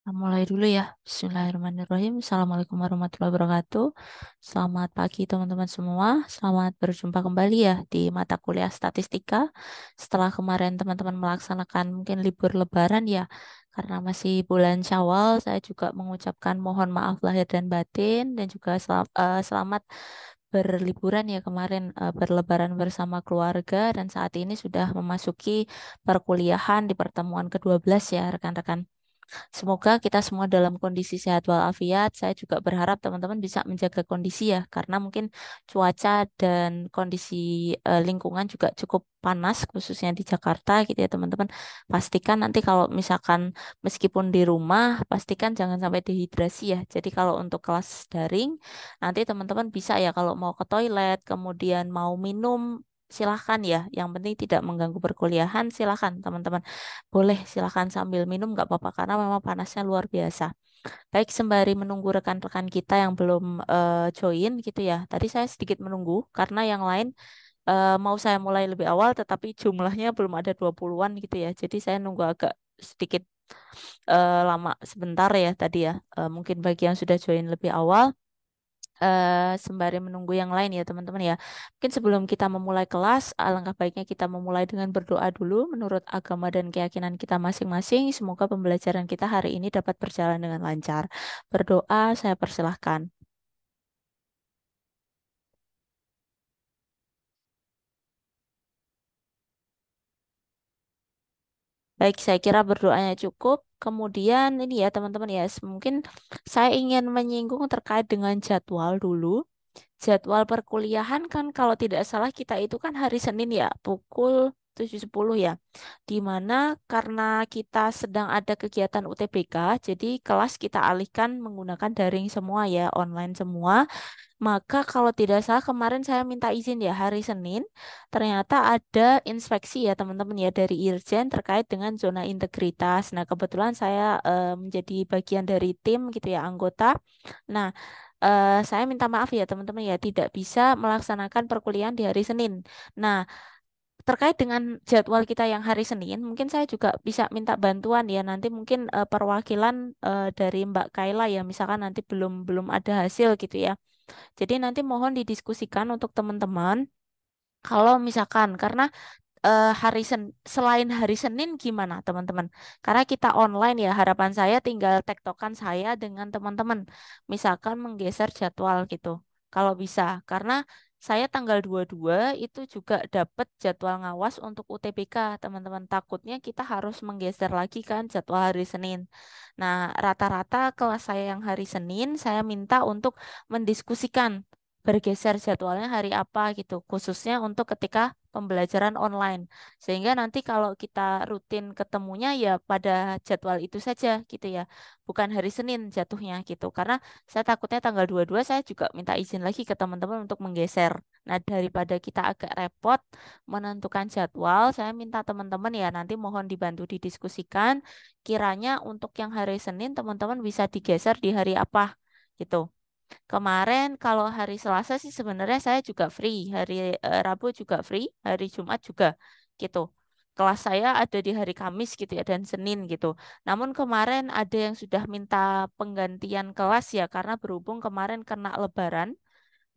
Mulai dulu ya. Bismillahirrahmanirrahim. Assalamualaikum warahmatullahi wabarakatuh. Selamat pagi teman-teman semua. Selamat berjumpa kembali ya di mata kuliah statistika. Setelah kemarin teman-teman melaksanakan mungkin libur lebaran ya. Karena masih bulan Syawal, saya juga mengucapkan mohon maaf lahir dan batin dan juga selamat berliburan ya kemarin berlebaran bersama keluarga dan saat ini sudah memasuki perkuliahan di pertemuan ke-12 ya rekan-rekan. Semoga kita semua dalam kondisi sehat walafiat. Saya juga berharap teman-teman bisa menjaga kondisi ya, karena mungkin cuaca dan kondisi lingkungan juga cukup panas, khususnya di Jakarta gitu ya teman-teman. Pastikan nanti kalau misalkan meskipun di rumah, pastikan jangan sampai dehidrasi ya. Jadi kalau untuk kelas daring, nanti teman-teman bisa ya kalau mau ke toilet, kemudian mau minum, silahkan ya. Yang penting tidak mengganggu perkuliahan, silahkan teman-teman. Boleh, silahkan sambil minum nggak apa-apa karena memang panasnya luar biasa. Baik, sembari menunggu rekan-rekan kita yang belum join gitu ya. Tadi saya sedikit menunggu karena yang lain mau saya mulai lebih awal tetapi jumlahnya belum ada 20-an gitu ya. Jadi saya nunggu agak sedikit lama sebentar ya tadi ya. Mungkin bagi yang sudah join lebih awal sembari menunggu yang lain ya teman-teman ya. Mungkin sebelum kita memulai kelas, alangkah baiknya kita memulai dengan berdoa dulu menurut agama dan keyakinan kita masing-masing. Semoga pembelajaran kita hari ini dapat berjalan dengan lancar. Berdoa, saya persilahkan. Baik, saya kira berdoanya cukup. Kemudian ini ya teman-teman ya, mungkin saya ingin menyinggung terkait dengan jadwal dulu. Jadwal perkuliahan kan kalau tidak salah kita itu kan hari Senin ya, pukul 7.10 ya. Di mana karena kita sedang ada kegiatan UTBK, jadi kelas kita alihkan menggunakan daring semua ya, online semua. Maka kalau tidak salah kemarin saya minta izin ya hari Senin, ternyata ada inspeksi ya teman-teman ya dari Irjen terkait dengan zona integritas. Nah, kebetulan saya menjadi bagian dari tim gitu ya, anggota. Nah, saya minta maaf ya teman-teman ya tidak bisa melaksanakan perkuliahan di hari Senin. Nah, terkait dengan jadwal kita yang hari Senin, mungkin saya juga bisa minta bantuan ya nanti mungkin perwakilan dari Mbak Kaila ya, misalkan nanti belum belum ada hasil gitu ya. Jadi nanti mohon didiskusikan untuk teman-teman kalau misalkan karena selain hari Senin gimana teman-teman? Karena kita online ya, harapan saya tinggal tektokan saya dengan teman-teman. Misalkan menggeser jadwal gitu. Kalau bisa, karena saya tanggal 22 itu juga dapat jadwal ngawas untuk UTBK, teman-teman. Takutnya kita harus menggeser lagi kan jadwal hari Senin. Nah, rata-rata kelas saya yang hari Senin, saya minta untuk mendiskusikan bergeser jadwalnya hari apa gitu, khususnya untuk ketika pembelajaran online. Sehingga nanti kalau kita rutin ketemunya ya pada jadwal itu saja gitu ya. Bukan hari Senin jatuhnya gitu. Karena saya takutnya tanggal 22 saya juga minta izin lagi ke teman-teman untuk menggeser. Nah, daripada kita agak repot menentukan jadwal, saya minta teman-teman ya nanti mohon dibantu didiskusikan. Kiranya untuk yang hari Senin teman-teman bisa digeser di hari apa gitu. Kemarin kalau hari Selasa sih sebenarnya saya juga free, hari Rabu juga free, hari Jumat juga gitu. Kelas saya ada di hari Kamis gitu ya dan Senin gitu. Namun kemarin ada yang sudah minta penggantian kelas ya karena berhubung kemarin kena Lebaran,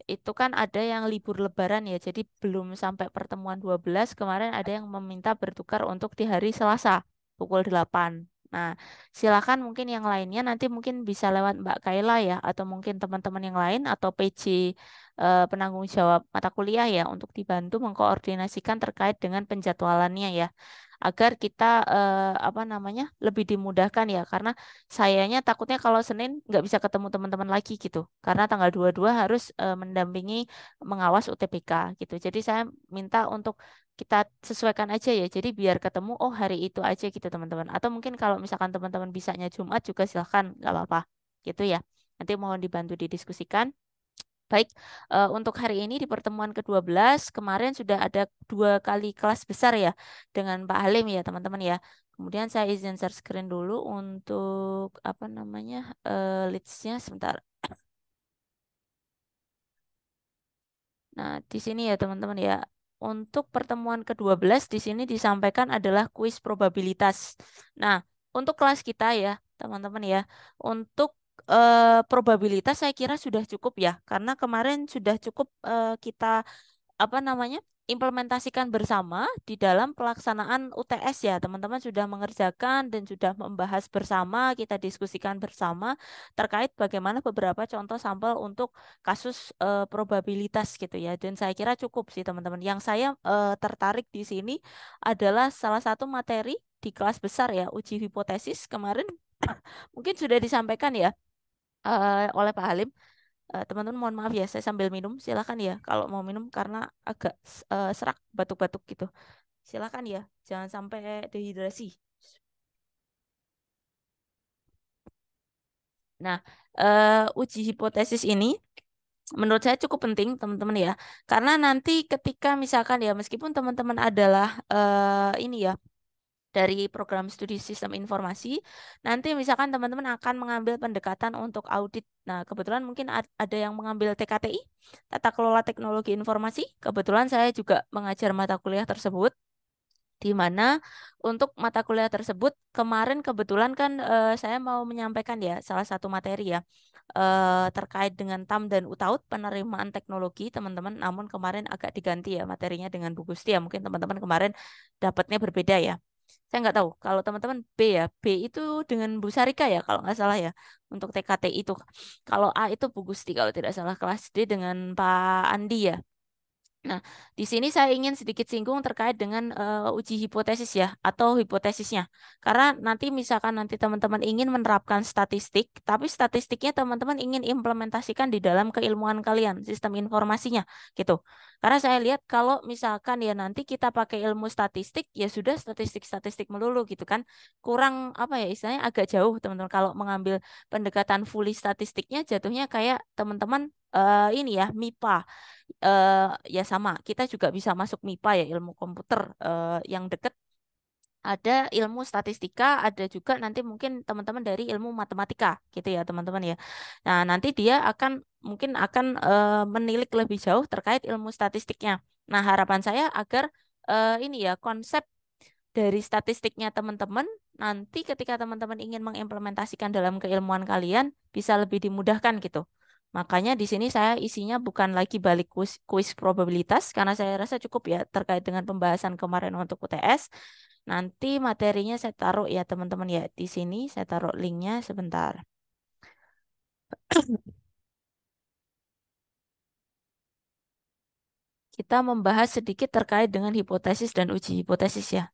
itu kan ada yang libur Lebaran ya. Jadi belum sampai pertemuan 12 kemarin ada yang meminta bertukar untuk di hari Selasa pukul 8. Nah, silakan mungkin yang lainnya nanti mungkin bisa lewat Mbak Kaila ya atau mungkin teman-teman yang lain atau PJ penanggung jawab mata kuliah ya untuk dibantu mengkoordinasikan terkait dengan penjadwalannya ya agar kita apa namanya lebih dimudahkan ya karena sayanya takutnya kalau Senin nggak bisa ketemu teman-teman lagi gitu karena tanggal 22 harus mendampingi mengawas UTBK gitu jadi saya minta untuk kita sesuaikan aja ya. Jadi biar ketemu oh hari itu aja gitu teman-teman. Atau mungkin kalau misalkan teman-teman bisanya Jumat juga silahkan nggak apa-apa gitu ya. Nanti mohon dibantu didiskusikan. Baik, untuk hari ini di pertemuan ke-12 kemarin sudah ada 2 kali kelas besar ya dengan Pak Halim ya teman-teman ya. Kemudian saya izin share screen dulu untuk apa namanya leads-nya sebentar. Nah, di sini ya teman-teman ya. Untuk pertemuan ke-12 di sini disampaikan adalah kuis probabilitas. Nah, untuk kelas kita ya. teman-teman ya. Untuk probabilitas saya kira sudah cukup ya, karena kemarin sudah cukup kita apa namanya implementasikan bersama di dalam pelaksanaan UTS ya teman-teman sudah mengerjakan dan sudah membahas bersama kita diskusikan bersama terkait bagaimana beberapa contoh sampel untuk kasus probabilitas gitu ya dan saya kira cukup sih teman-teman yang saya tertarik di sini adalah salah satu materi di kelas besar ya uji hipotesis kemarin mungkin sudah disampaikan ya oleh Pak Halim. Teman-teman mohon maaf ya, saya sambil minum. Silakan ya, kalau mau minum karena agak serak, batuk-batuk gitu. Silakan ya, jangan sampai dehidrasi. Nah, uji hipotesis ini menurut saya cukup penting, teman-teman ya. Karena nanti ketika misalkan ya, meskipun teman-teman adalah ini ya dari program studi sistem informasi, nanti misalkan teman-teman akan mengambil pendekatan untuk audit. Nah, kebetulan mungkin ada yang mengambil TKTI, Tata Kelola Teknologi Informasi. Kebetulan saya juga mengajar mata kuliah tersebut, di mana untuk mata kuliah tersebut kemarin kebetulan kan saya mau menyampaikan ya salah satu materi ya terkait dengan TAM dan UTAUD penerimaan teknologi teman-teman. Namun kemarin agak diganti ya materinya dengan Bu Gusti ya. Mungkin teman-teman kemarin dapatnya berbeda ya. Saya nggak tahu. Kalau teman-teman B ya, B itu dengan Bu Sarika ya kalau nggak salah ya untuk TKT itu. Kalau A itu Bu Gusti kalau tidak salah kelas D dengan Pak Andi ya. Nah, di sini saya ingin sedikit singgung terkait dengan uji hipotesis ya, atau hipotesisnya. Karena nanti misalkan nanti teman-teman ingin menerapkan statistik, tapi statistiknya teman-teman ingin implementasikan di dalam keilmuan kalian, sistem informasinya, gitu. Karena saya lihat kalau misalkan ya nanti kita pakai ilmu statistik, ya sudah statistik-statistik melulu gitu kan. Kurang apa ya istilahnya agak jauh teman-teman. Kalau mengambil pendekatan fully statistiknya jatuhnya kayak teman-teman ini ya MIPA ya sama, kita juga bisa masuk MIPA ya ilmu komputer yang deket ada ilmu statistika, ada juga nanti mungkin teman-teman dari ilmu matematika gitu ya teman-teman ya. Nah, nanti dia akan mungkin akan menilik lebih jauh terkait ilmu statistiknya. Nah, harapan saya agar ini ya konsep dari statistiknya teman-teman nanti ketika teman-teman ingin mengimplementasikan dalam keilmuan kalian bisa lebih dimudahkan gitu. Makanya di sini saya isinya bukan lagi balik kuis probabilitas karena saya rasa cukup ya terkait dengan pembahasan kemarin untuk UTS. Nanti materinya saya taruh ya teman-teman ya di sini saya taruh linknya sebentar. Kita membahas sedikit terkait dengan hipotesis dan uji hipotesis ya.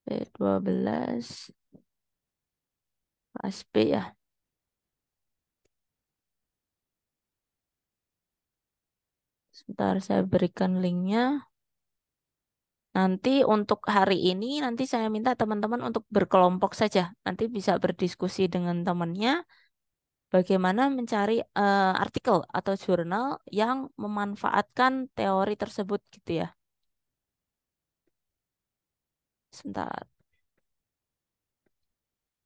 B12 kelas B ya. Sebentar saya berikan linknya. Nanti untuk hari ini, nanti saya minta teman-teman untuk berkelompok saja. Nanti bisa berdiskusi dengan temannya bagaimana mencari artikel atau jurnal yang memanfaatkan teori tersebut gitu ya. Sebentar.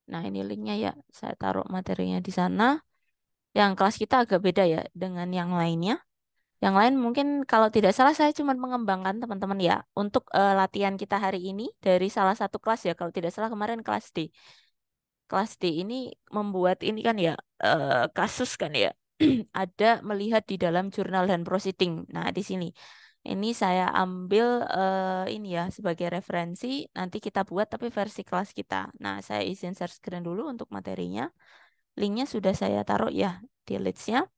Nah, ini linknya ya. Saya taruh materinya di sana. Yang kelas kita agak beda ya dengan yang lainnya. Yang lain mungkin kalau tidak salah saya cuma mengembangkan teman-teman ya untuk latihan kita hari ini dari salah satu kelas ya. Kalau tidak salah kemarin kelas D. Kelas D ini membuat ini kan ya kasus kan ya ada melihat di dalam jurnal dan proceeding. Nah, di sini ini saya ambil ini ya sebagai referensi nanti kita buat tapi versi kelas kita. Nah, saya izin share screen dulu untuk materinya. Linknya sudah saya taruh ya di leads-nya.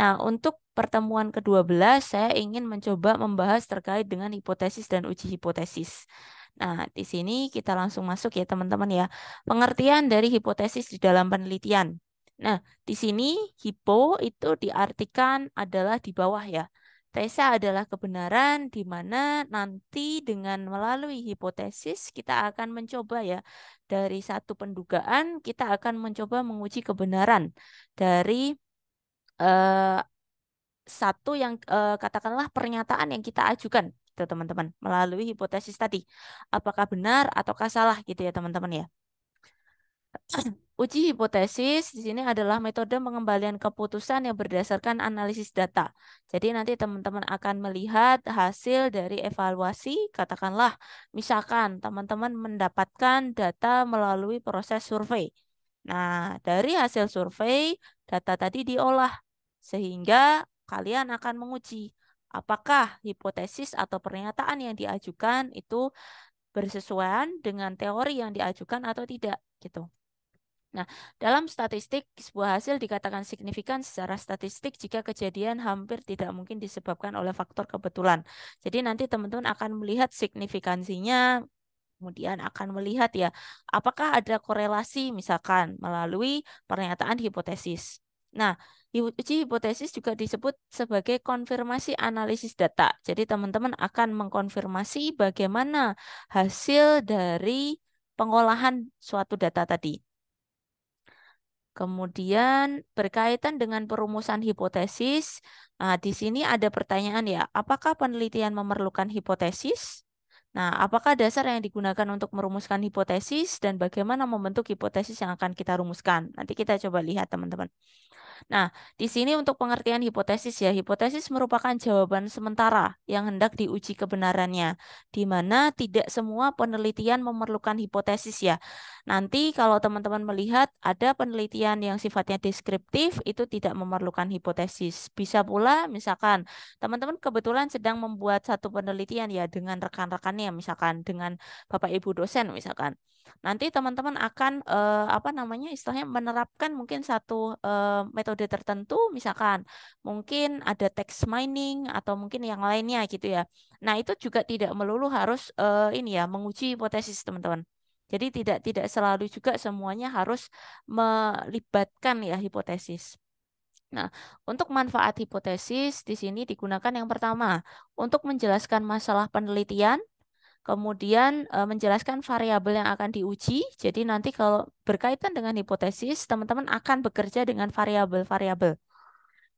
Nah, untuk pertemuan ke-12 saya ingin mencoba membahas terkait dengan hipotesis dan uji hipotesis. Nah, di sini kita langsung masuk ya teman-teman ya. Pengertian dari hipotesis di dalam penelitian. Nah, di sini hipo itu diartikan adalah di bawah ya. Tesa adalah kebenaran di mana nanti dengan melalui hipotesis kita akan mencoba ya dari satu pendugaan kita akan mencoba menguji kebenaran dari eh, satu yang katakanlah pernyataan yang kita ajukan gitu teman-teman melalui hipotesis tadi apakah benar ataukah salah gitu ya teman-teman ya. uji hipotesis di sini adalah metode pengembalian keputusan yang berdasarkan analisis data. Jadi nanti teman-teman akan melihat hasil dari evaluasi, katakanlah misalkan teman-teman mendapatkan data melalui proses survei. Nah, dari hasil survei, data tadi diolah sehingga kalian akan menguji apakah hipotesis atau pernyataan yang diajukan itu bersesuaian dengan teori yang diajukan atau tidak gitu. Nah, dalam statistik, sebuah hasil dikatakan signifikan secara statistik jika kejadian hampir tidak mungkin disebabkan oleh faktor kebetulan. Jadi nanti teman-teman akan melihat signifikansinya, kemudian akan melihat ya, apakah ada korelasi misalkan melalui pernyataan hipotesis. Nah, uji hipotesis juga disebut sebagai konfirmasi analisis data. Jadi teman-teman akan mengkonfirmasi bagaimana hasil dari pengolahan suatu data tadi. Kemudian berkaitan dengan perumusan hipotesis, nah, di sini ada pertanyaan ya, apakah penelitian memerlukan hipotesis? Nah, apakah dasar yang digunakan untuk merumuskan hipotesis dan bagaimana membentuk hipotesis yang akan kita rumuskan? Nanti kita coba lihat teman-teman. Nah, di sini untuk pengertian hipotesis ya, hipotesis merupakan jawaban sementara yang hendak diuji kebenarannya, di mana tidak semua penelitian memerlukan hipotesis ya. Nanti kalau teman-teman melihat ada penelitian yang sifatnya deskriptif, itu tidak memerlukan hipotesis. Bisa pula misalkan teman-teman kebetulan sedang membuat satu penelitian ya dengan rekan-rekannya, misalkan dengan Bapak Ibu dosen misalkan. Nanti teman-teman akan apa namanya istilahnya menerapkan mungkin satu metode tertentu, misalkan mungkin ada text mining atau mungkin yang lainnya gitu ya. Nah, itu juga tidak melulu harus ini ya menguji hipotesis teman-teman. Jadi tidak selalu juga semuanya harus melibatkan ya hipotesis. Nah, untuk manfaat hipotesis di sini digunakan yang pertama untuk menjelaskan masalah penelitian. Kemudian menjelaskan variabel yang akan diuji. Jadi nanti kalau berkaitan dengan hipotesis, teman-teman akan bekerja dengan variabel-variabel.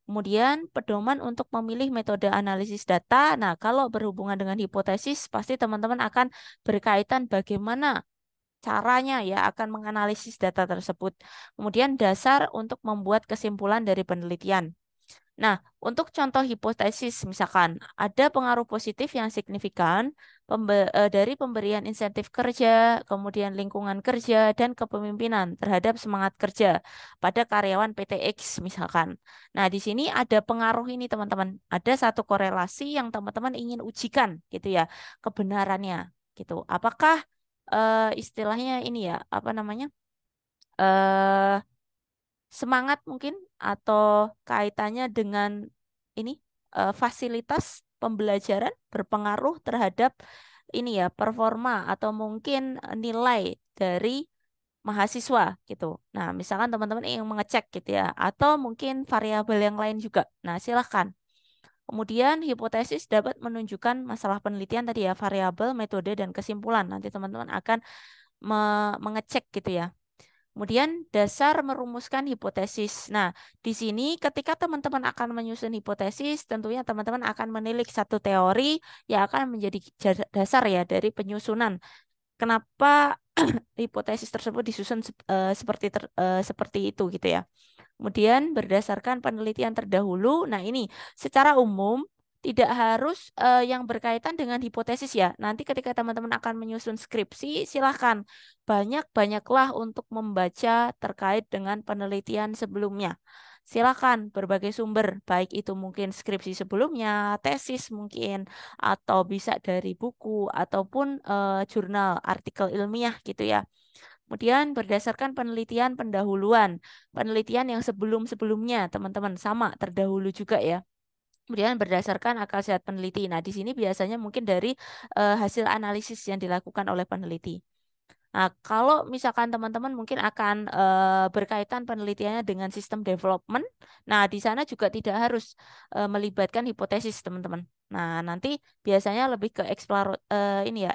Kemudian pedoman untuk memilih metode analisis data. Nah, kalau berhubungan dengan hipotesis, pasti teman-teman akan berkaitan bagaimana caranya ya akan menganalisis data tersebut. Kemudian dasar untuk membuat kesimpulan dari penelitian. Nah, untuk contoh hipotesis, misalkan ada pengaruh positif yang signifikan dari pemberian insentif kerja, kemudian lingkungan kerja, dan kepemimpinan terhadap semangat kerja pada karyawan PT X, misalkan. Nah, di sini ada pengaruh ini, teman-teman. Ada satu korelasi yang teman-teman ingin ujikan, gitu ya, kebenarannya, gitu. Apakah istilahnya ini ya, apa namanya? eh Semangat mungkin atau kaitannya dengan ini fasilitas pembelajaran berpengaruh terhadap ini ya performa atau mungkin nilai dari mahasiswa gitu. Nah, misalkan teman-teman ingin mengecek gitu ya atau mungkin variabel yang lain juga. Nah, silahkan. Kemudian hipotesis dapat menunjukkan masalah penelitian tadi ya, variabel, metode dan kesimpulan. Nanti teman-teman akan mengecek gitu ya. Kemudian dasar merumuskan hipotesis. Nah, di sini ketika teman-teman akan menyusun hipotesis, tentunya teman-teman akan menilik satu teori yang akan menjadi dasar ya dari penyusunan. Kenapa hipotesis tersebut disusun seperti itu gitu ya. Kemudian berdasarkan penelitian terdahulu, nah ini secara umum tidak harus yang berkaitan dengan hipotesis ya. Nanti ketika teman-teman akan menyusun skripsi, silahkan banyak-banyaklah untuk membaca terkait dengan penelitian sebelumnya. Silakan berbagai sumber, baik itu mungkin skripsi sebelumnya, tesis mungkin, atau bisa dari buku ataupun jurnal, artikel ilmiah gitu ya. Kemudian berdasarkan penelitian pendahuluan, penelitian yang sebelum-sebelumnya, teman-teman sama terdahulu juga ya. Kemudian berdasarkan akal sehat peneliti. Nah, di sini biasanya mungkin dari hasil analisis yang dilakukan oleh peneliti. Nah, kalau misalkan teman-teman mungkin akan berkaitan penelitiannya dengan sistem development, nah di sana juga tidak harus melibatkan hipotesis, teman-teman. Nah, nanti biasanya lebih ke ini ya,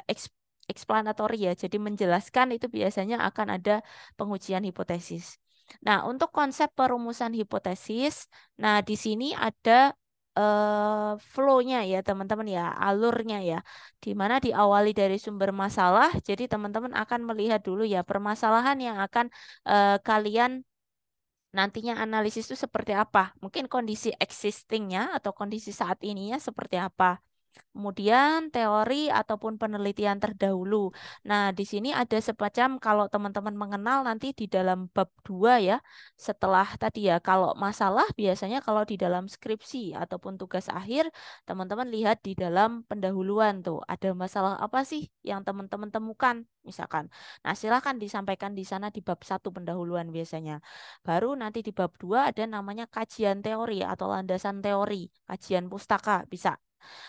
explanatory ya. Jadi menjelaskan itu biasanya akan ada pengujian hipotesis. Nah, untuk konsep perumusan hipotesis, nah di sini ada flow-nya ya teman-teman ya, alurnya ya. Di mana diawali dari sumber masalah, jadi teman-teman akan melihat dulu ya permasalahan yang akan kalian nantinya analisis itu seperti apa. Mungkin kondisi existingnya atau kondisi saat ininya seperti apa. Kemudian teori ataupun penelitian terdahulu. Nah, di sini ada semacam kalau teman-teman mengenal nanti di dalam bab 2 ya. Setelah tadi ya, kalau masalah biasanya kalau di dalam skripsi ataupun tugas akhir, teman-teman lihat di dalam pendahuluan tuh, ada masalah apa sih yang teman-teman temukan misalkan. Nah, silahkan disampaikan di sana di bab 1 pendahuluan biasanya. Baru nanti di bab 2 ada namanya kajian teori atau landasan teori, kajian pustaka bisa.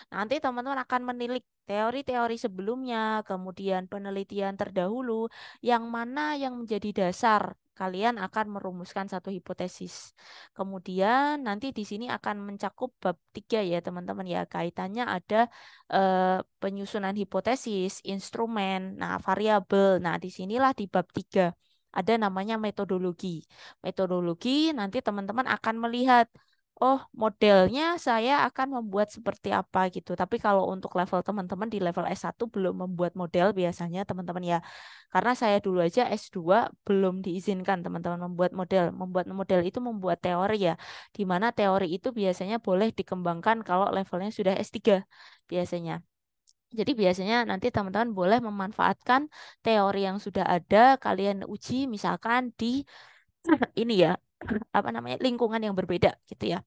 Nanti teman-teman akan menilik teori-teori sebelumnya, kemudian penelitian terdahulu, yang mana yang menjadi dasar kalian akan merumuskan satu hipotesis. Kemudian nanti di sini akan mencakup bab 3 ya teman-teman ya, kaitannya ada penyusunan hipotesis, instrumen, nah variabel. Nah, disinilah di bab 3 ada namanya metodologi. Metodologi nanti teman-teman akan melihat oh, modelnya saya akan membuat seperti apa gitu. Tapi kalau untuk level teman-teman di level S1 belum membuat model biasanya teman-teman ya. Karena saya dulu aja S2 belum diizinkan teman-teman membuat model. Membuat model itu membuat teori ya. Di mana teori itu biasanya boleh dikembangkan kalau levelnya sudah S3 biasanya. Jadi biasanya nanti teman-teman boleh memanfaatkan teori yang sudah ada, kalian uji misalkan di ini ya, apa namanya, lingkungan yang berbeda gitu ya.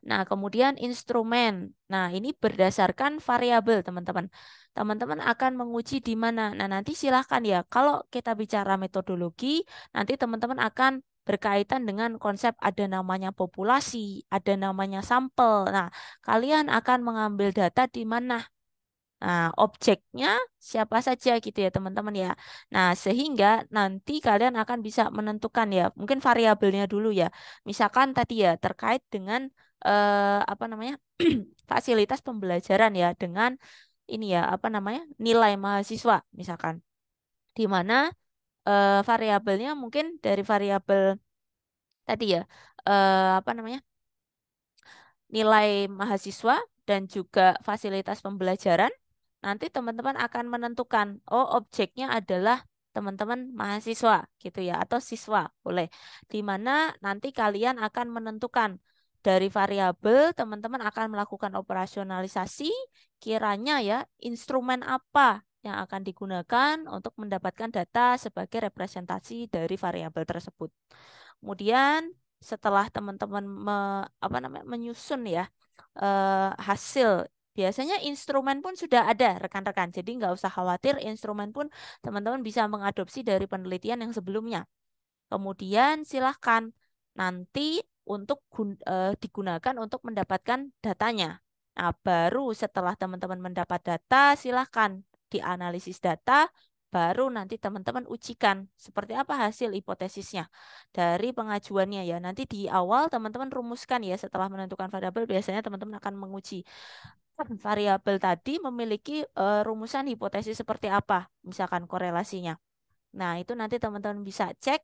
Nah, kemudian instrumen. Nah, ini berdasarkan variabel, teman-teman. Teman-teman akan menguji di mana. Nah, nanti silahkan ya. Kalau kita bicara metodologi, nanti teman-teman akan berkaitan dengan konsep ada namanya populasi, ada namanya sampel. Nah, kalian akan mengambil data di mana. Nah, objeknya siapa saja gitu ya teman-teman ya. Nah, sehingga nanti kalian akan bisa menentukan ya, mungkin variabelnya dulu ya. Misalkan tadi ya terkait dengan apa namanya fasilitas pembelajaran ya dengan ini ya apa namanya nilai mahasiswa misalkan. Di mana variabelnya mungkin dari variabel tadi ya apa namanya nilai mahasiswa dan juga fasilitas pembelajaran, nanti teman-teman akan menentukan, oh objeknya adalah teman-teman mahasiswa gitu ya, atau siswa boleh. Di mana nanti kalian akan menentukan dari variabel, teman-teman akan melakukan operasionalisasi, kiranya ya instrumen apa yang akan digunakan untuk mendapatkan data sebagai representasi dari variabel tersebut. Kemudian setelah teman-teman apa namanya menyusun ya hasil, biasanya instrumen pun sudah ada rekan-rekan. Jadi nggak usah khawatir, instrumen pun teman-teman bisa mengadopsi dari penelitian yang sebelumnya. Kemudian silahkan nanti untuk digunakan untuk mendapatkan datanya. Nah, baru setelah teman-teman mendapat data, silahkan dianalisis data, baru nanti teman-teman ujikan seperti apa hasil hipotesisnya dari pengajuannya ya. Nanti di awal teman-teman rumuskan ya, setelah menentukan variabel biasanya teman-teman akan menguji variabel tadi memiliki rumusan hipotesis seperti apa, misalkan korelasinya. Nah, itu nanti teman-teman bisa cek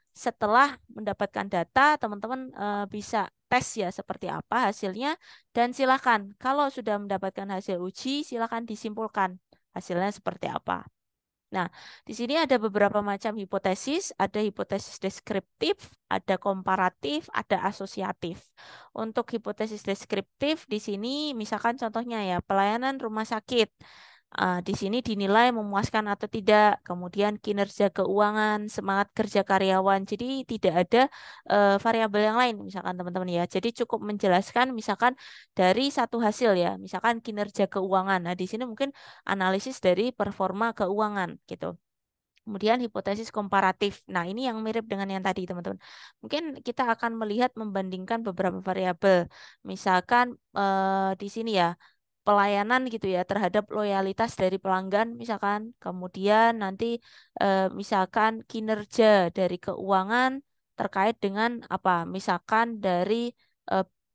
setelah mendapatkan data, teman-teman bisa tes ya seperti apa hasilnya dan silakan kalau sudah mendapatkan hasil uji, silakan disimpulkan hasilnya seperti apa. Nah, di sini ada beberapa macam hipotesis, ada hipotesis deskriptif, ada komparatif, ada asosiatif. Untuk hipotesis deskriptif di sini misalkan contohnya ya, pelayanan rumah sakit. Di sini dinilai memuaskan atau tidak, kemudian kinerja keuangan, semangat kerja karyawan. Jadi tidak ada variabel yang lain, misalkan teman-teman ya. Jadi cukup menjelaskan, misalkan dari satu hasil ya, misalkan kinerja keuangan. Nah, di sini mungkin analisis dari performa keuangan gitu. Kemudian hipotesis komparatif. Nah, ini yang mirip dengan yang tadi, teman-teman. Mungkin kita akan melihat membandingkan beberapa variabel. Misalkan di sini ya, pelayanan gitu ya terhadap loyalitas dari pelanggan misalkan. Kemudian nanti misalkan kinerja dari keuangan terkait dengan apa? Misalkan dari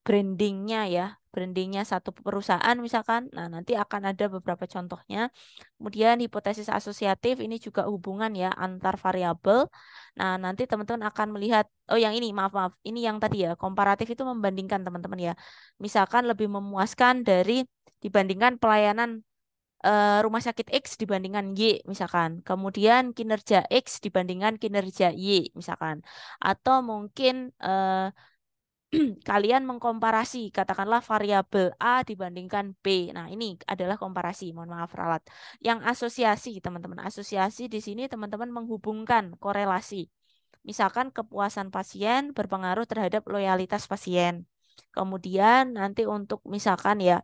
brandingnya ya, brandingnya satu perusahaan misalkan. Nah, nanti akan ada beberapa contohnya. Kemudian hipotesis asosiatif ini juga hubungan ya antar variabel. Nah, nanti teman-teman akan melihat, oh yang ini maaf, ini yang tadi ya, komparatif itu membandingkan teman-teman ya. Misalkan lebih memuaskan dibandingkan pelayanan rumah sakit X dibandingkan Y misalkan. Kemudian kinerja X dibandingkan kinerja Y misalkan. Atau mungkin kalian mengkomparasi katakanlah variabel A dibandingkan B. Nah, ini adalah komparasi, mohon maaf ralat. Yang asosiasi, teman-teman. Asosiasi di sini teman-teman menghubungkan korelasi. Misalkan kepuasan pasien berpengaruh terhadap loyalitas pasien. Kemudian nanti untuk misalkan ya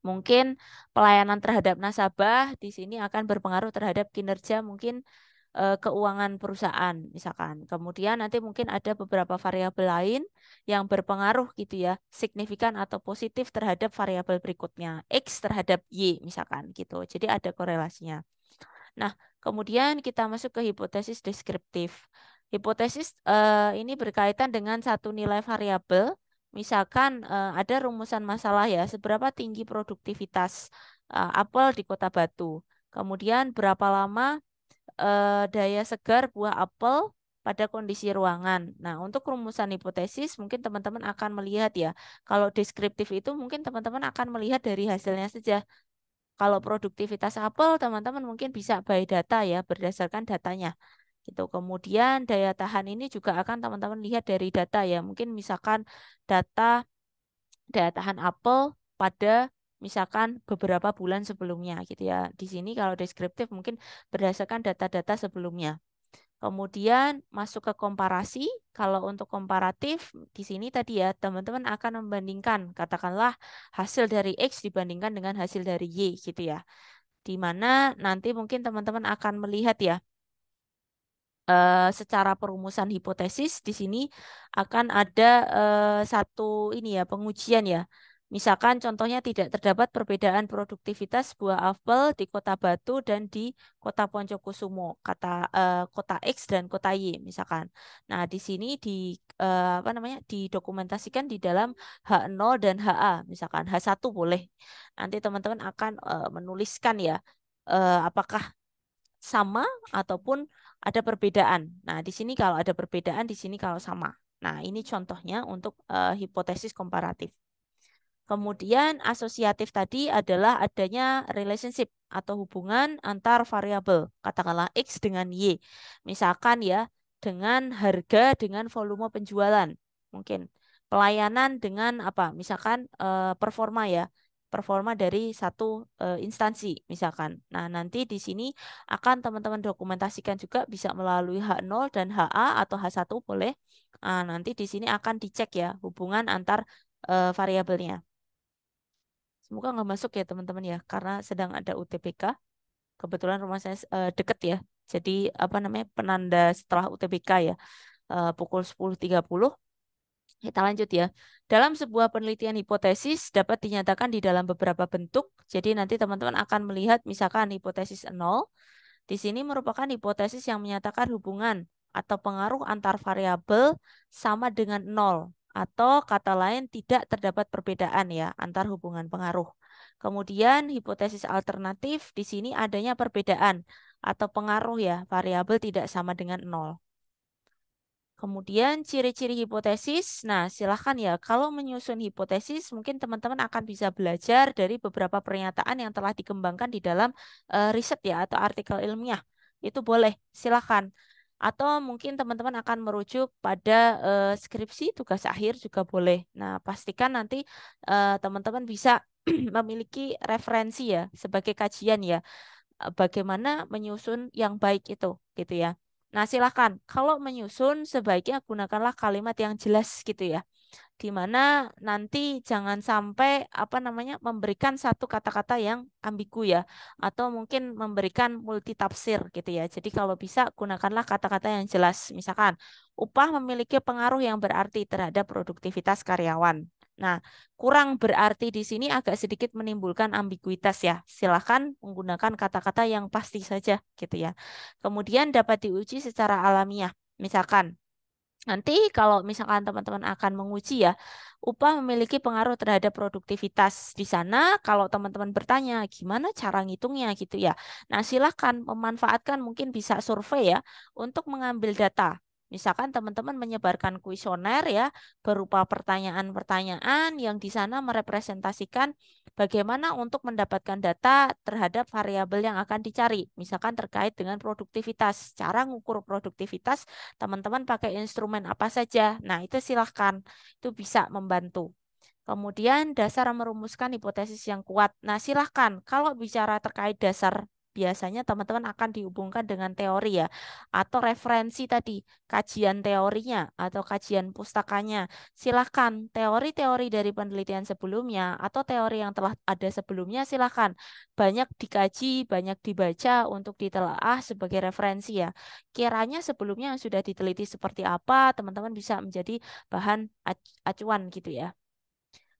mungkin pelayanan terhadap nasabah di sini akan berpengaruh terhadap kinerja mungkin keuangan perusahaan misalkan. Kemudian nanti mungkin ada beberapa variabel lain yang berpengaruh gitu ya, signifikan atau positif terhadap variabel berikutnya, X terhadap Y misalkan gitu. Jadi ada korelasinya. Nah, kemudian kita masuk ke hipotesis deskriptif. Hipotesis ini berkaitan dengan satu nilai variabel. Misalkan ada rumusan masalah ya, seberapa tinggi produktivitas apel di Kota Batu. Kemudian berapa lama daya segar buah apel pada kondisi ruangan. Nah, untuk rumusan hipotesis mungkin teman-teman akan melihat ya. Kalau deskriptif itu mungkin teman-teman akan melihat dari hasilnya saja. Kalau produktivitas apel, teman-teman mungkin bisa by data ya, berdasarkan datanya. Gitu. Kemudian daya tahan ini juga akan teman-teman lihat dari data ya. Mungkin misalkan data daya tahan apel pada misalkan beberapa bulan sebelumnya gitu ya. Di sini kalau deskriptif mungkin berdasarkan data-data sebelumnya. Kemudian masuk ke komparasi. Kalau untuk komparatif di sini tadi ya teman-teman akan membandingkan katakanlah hasil dari X dibandingkan dengan hasil dari Y gitu ya. Di mana nanti mungkin teman-teman akan melihat ya secara perumusan hipotesis di sini akan ada satu ini ya pengujian ya. Misalkan contohnya tidak terdapat perbedaan produktivitas buah apel di Kota Batu dan di Kota Poncokusumo, kota X dan kota Y misalkan. Nah, di sini apa namanya didokumentasikan di dalam H0 dan HA misalkan H1 boleh. Nanti teman-teman akan menuliskan ya apakah sama ataupun ada perbedaan. Nah, di sini kalau ada perbedaan, di sini kalau sama. Nah, ini contohnya untuk hipotesis komparatif. Kemudian asosiatif tadi adalah adanya relationship atau hubungan antar variabel, katakanlah X dengan Y. Misalkan ya, dengan harga dengan volume penjualan. Mungkin pelayanan dengan apa? Misalkan performa ya. Performa dari satu instansi misalkan. Nah, nanti di sini akan teman-teman dokumentasikan juga bisa melalui H0 dan HA atau H1 boleh. Nah, nanti di sini akan dicek ya hubungan antar variabelnya. Semoga nggak masuk ya teman-teman ya, karena sedang ada UTBK. Kebetulan rumah saya deket ya. Jadi apa namanya penanda setelah UTBK ya, pukul 10.30. Kita lanjut ya. Dalam sebuah penelitian hipotesis dapat dinyatakan di dalam beberapa bentuk. Jadi nanti teman-teman akan melihat misalkan hipotesis 0. Di sini merupakan hipotesis yang menyatakan hubungan atau pengaruh antar variabel sama dengan 0. Atau kata lain tidak terdapat perbedaan ya antar hubungan pengaruh. Kemudian hipotesis alternatif di sini adanya perbedaan atau pengaruh ya variabel tidak sama dengan 0. Kemudian ciri-ciri hipotesis. Nah, silahkan ya. Kalau menyusun hipotesis, mungkin teman-teman akan bisa belajar dari beberapa pernyataan yang telah dikembangkan di dalam riset ya atau artikel ilmiah. Itu boleh, silahkan. Atau mungkin teman-teman akan merujuk pada skripsi tugas akhir juga boleh. Nah, pastikan nanti teman-teman bisa memiliki referensi ya sebagai kajian ya bagaimana menyusun yang baik itu gitu ya. Nah, silakan. Kalau menyusun sebaiknya gunakanlah kalimat yang jelas gitu ya. Di mana nanti jangan sampai apa namanya memberikan satu kata-kata yang ambigu ya atau mungkin memberikan multitafsir gitu ya. Jadi kalau bisa gunakanlah kata-kata yang jelas. Misalkan upah memiliki pengaruh yang berarti terhadap produktivitas karyawan. Nah, kurang berarti di sini agak sedikit menimbulkan ambiguitas ya. Silakan menggunakan kata-kata yang pasti saja gitu ya. Kemudian dapat diuji secara alamiah. Misalkan Nanti kalau misalkan teman-teman akan menguji ya, upah memiliki pengaruh terhadap produktivitas di sana. Kalau teman-teman bertanya gimana cara ngitungnya gitu ya. Nah, silakan memanfaatkan mungkin bisa survei ya untuk mengambil data. Misalkan teman-teman menyebarkan kuesioner ya berupa pertanyaan-pertanyaan yang di sana merepresentasikan bagaimana untuk mendapatkan data terhadap variabel yang akan dicari. Misalkan terkait dengan produktivitas, cara mengukur produktivitas teman-teman pakai instrumen apa saja. Nah, itu silahkan. Itu bisa membantu. Kemudian dasar merumuskan hipotesis yang kuat. Nah, silahkan. Kalau bicara terkait dasar, biasanya teman-teman akan dihubungkan dengan teori ya. Atau referensi tadi, kajian teorinya atau kajian pustakanya. Silahkan. Teori-teori dari penelitian sebelumnya atau teori yang telah ada sebelumnya, silahkan. Banyak dikaji, banyak dibaca untuk ditelaah sebagai referensi ya. Kiranya sebelumnya yang sudah diteliti seperti apa, teman-teman bisa menjadi bahan acuan gitu ya.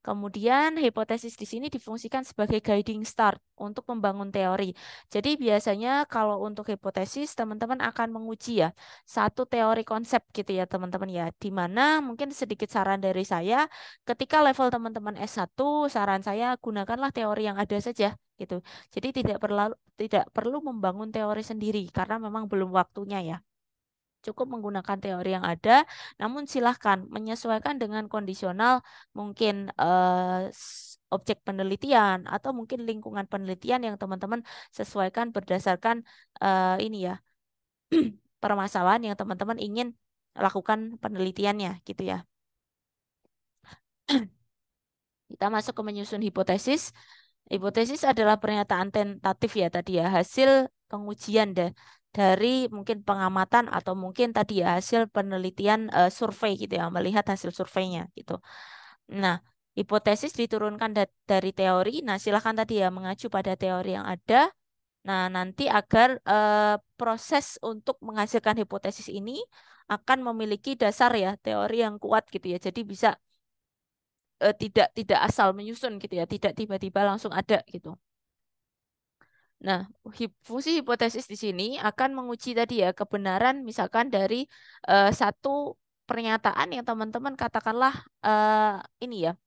Kemudian hipotesis di sini difungsikan sebagai guiding start untuk membangun teori. Jadi biasanya kalau untuk hipotesis teman-teman akan menguji ya satu teori konsep gitu ya teman-teman ya. Di mana mungkin sedikit saran dari saya ketika level teman-teman S1 saran saya gunakanlah teori yang ada saja gitu. Jadi tidak perlu membangun teori sendiri karena memang belum waktunya ya. Cukup menggunakan teori yang ada, namun silahkan menyesuaikan dengan kondisional mungkin objek penelitian atau mungkin lingkungan penelitian yang teman-teman sesuaikan berdasarkan ini ya permasalahan yang teman-teman ingin lakukan penelitiannya gitu ya. Kita masuk ke menyusun hipotesis. Hipotesis adalah pernyataan tentatif ya tadi ya, hasil pengujian dari mungkin pengamatan atau mungkin tadi ya hasil penelitian survei gitu ya, melihat hasil surveinya gitu. Nah, hipotesis diturunkan dari teori. Nah, silakan tadi ya mengacu pada teori yang ada. Nah, nanti agar proses untuk menghasilkan hipotesis ini akan memiliki dasar ya teori yang kuat gitu ya. Jadi bisa tidak asal menyusun gitu ya, tidak tiba-tiba langsung ada gitu. Nah, fungsi hipotesis di sini akan menguji tadi ya kebenaran misalkan dari satu pernyataan yang teman-teman katakanlah ini ya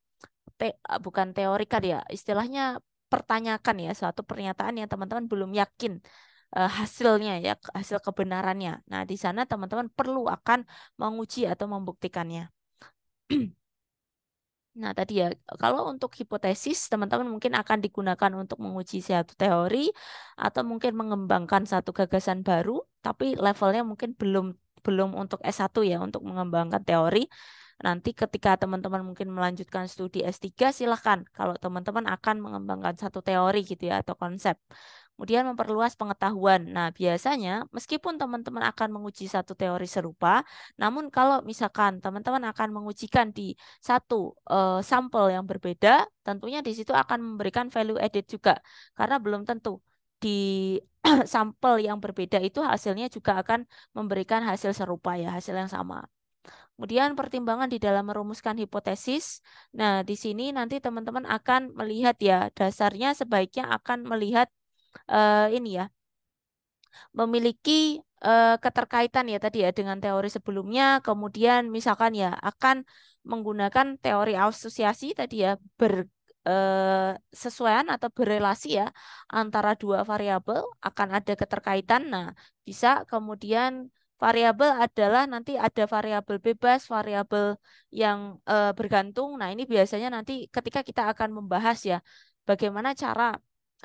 bukan teorikan ya, istilahnya pertanyakan ya suatu pernyataan yang teman-teman belum yakin hasilnya ya hasil kebenarannya. Nah, di sana teman-teman perlu akan menguji atau membuktikannya. Nah, tadi ya, kalau untuk hipotesis, teman-teman mungkin akan digunakan untuk menguji suatu teori atau mungkin mengembangkan satu gagasan baru, tapi levelnya mungkin belum belum untuk S1 ya, untuk mengembangkan teori. Nanti ketika teman-teman mungkin melanjutkan studi S3, silahkan kalau teman-teman akan mengembangkan satu teori gitu ya, atau konsep. Kemudian memperluas pengetahuan. Nah, biasanya meskipun teman-teman akan menguji satu teori serupa, namun kalau misalkan teman-teman akan mengujikan di satu sampel yang berbeda, tentunya di situ akan memberikan value added juga karena belum tentu di sampel yang berbeda itu hasilnya juga akan memberikan hasil serupa ya, hasil yang sama. Kemudian pertimbangan di dalam merumuskan hipotesis. Nah, di sini nanti teman-teman akan melihat ya, dasarnya sebaiknya akan melihat ini ya memiliki keterkaitan ya tadi ya dengan teori sebelumnya, kemudian misalkan ya akan menggunakan teori asosiasi tadi ya sesuaian atau berelasi ya antara dua variabel akan ada keterkaitan. Nah, bisa kemudian variabel adalah nanti ada variabel bebas, variabel yang bergantung. Nah, ini biasanya nanti ketika kita akan membahas ya bagaimana cara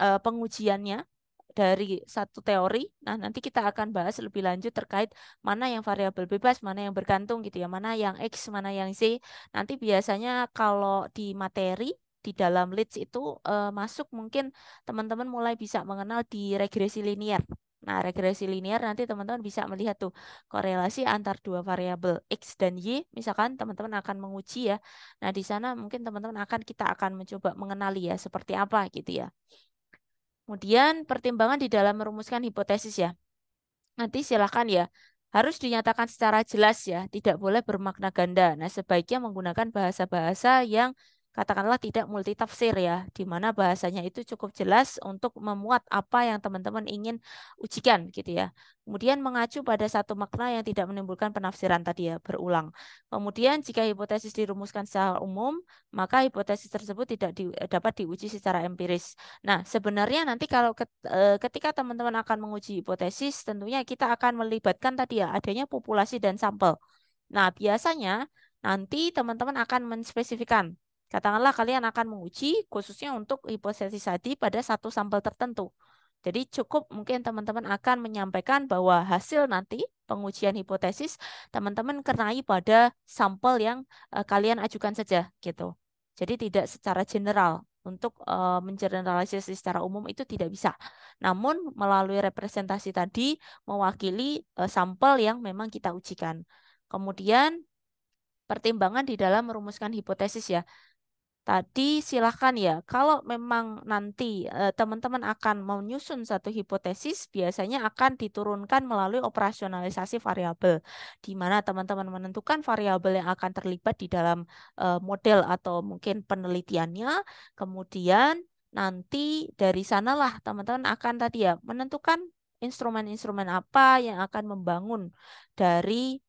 pengujiannya dari satu teori. Nah, nanti kita akan bahas lebih lanjut terkait mana yang variabel bebas, mana yang bergantung gitu ya, mana yang X, mana yang Z. Nanti biasanya kalau di materi di dalam leads itu masuk mungkin teman-teman mulai bisa mengenal di regresi linear. Nah, regresi linear nanti teman-teman bisa melihat tuh korelasi antar dua variabel X dan Y. Misalkan teman-teman akan menguji ya. Nah, di sana mungkin teman-teman kita akan mencoba mengenali ya seperti apa gitu ya. Kemudian pertimbangan di dalam merumuskan hipotesis ya. Nanti silakan ya. Harus dinyatakan secara jelas ya, tidak boleh bermakna ganda. Nah, sebaiknya menggunakan bahasa-bahasa yang katakanlah tidak multitafsir ya, di mana bahasanya itu cukup jelas untuk memuat apa yang teman-teman ingin ujikan gitu ya. Kemudian mengacu pada satu makna yang tidak menimbulkan penafsiran tadi ya, berulang. Kemudian jika hipotesis dirumuskan secara umum, maka hipotesis tersebut tidak dapat diuji secara empiris. Nah, sebenarnya nanti kalau ketika teman-teman akan menguji hipotesis, tentunya kita akan melibatkan tadi ya adanya populasi dan sampel. Nah, biasanya nanti teman-teman akan menspesifikan. Katakanlah kalian akan menguji khususnya untuk hipotesis tadi pada satu sampel tertentu. Jadi cukup mungkin teman-teman akan menyampaikan bahwa hasil nanti pengujian hipotesis teman-teman kenai pada sampel yang kalian ajukan saja gitu. Jadi tidak secara general untuk mengeneralisasi secara umum itu tidak bisa. Namun melalui representasi tadi mewakili sampel yang memang kita ujikan. Kemudian pertimbangan di dalam merumuskan hipotesis ya. Tadi silahkan ya, kalau memang nanti teman-teman akan menyusun satu hipotesis, biasanya akan diturunkan melalui operasionalisasi variabel, di mana teman-teman menentukan variabel yang akan terlibat di dalam model atau mungkin penelitiannya, kemudian nanti dari sanalah teman-teman akan tadi ya menentukan instrumen-instrumen apa yang akan membangun dari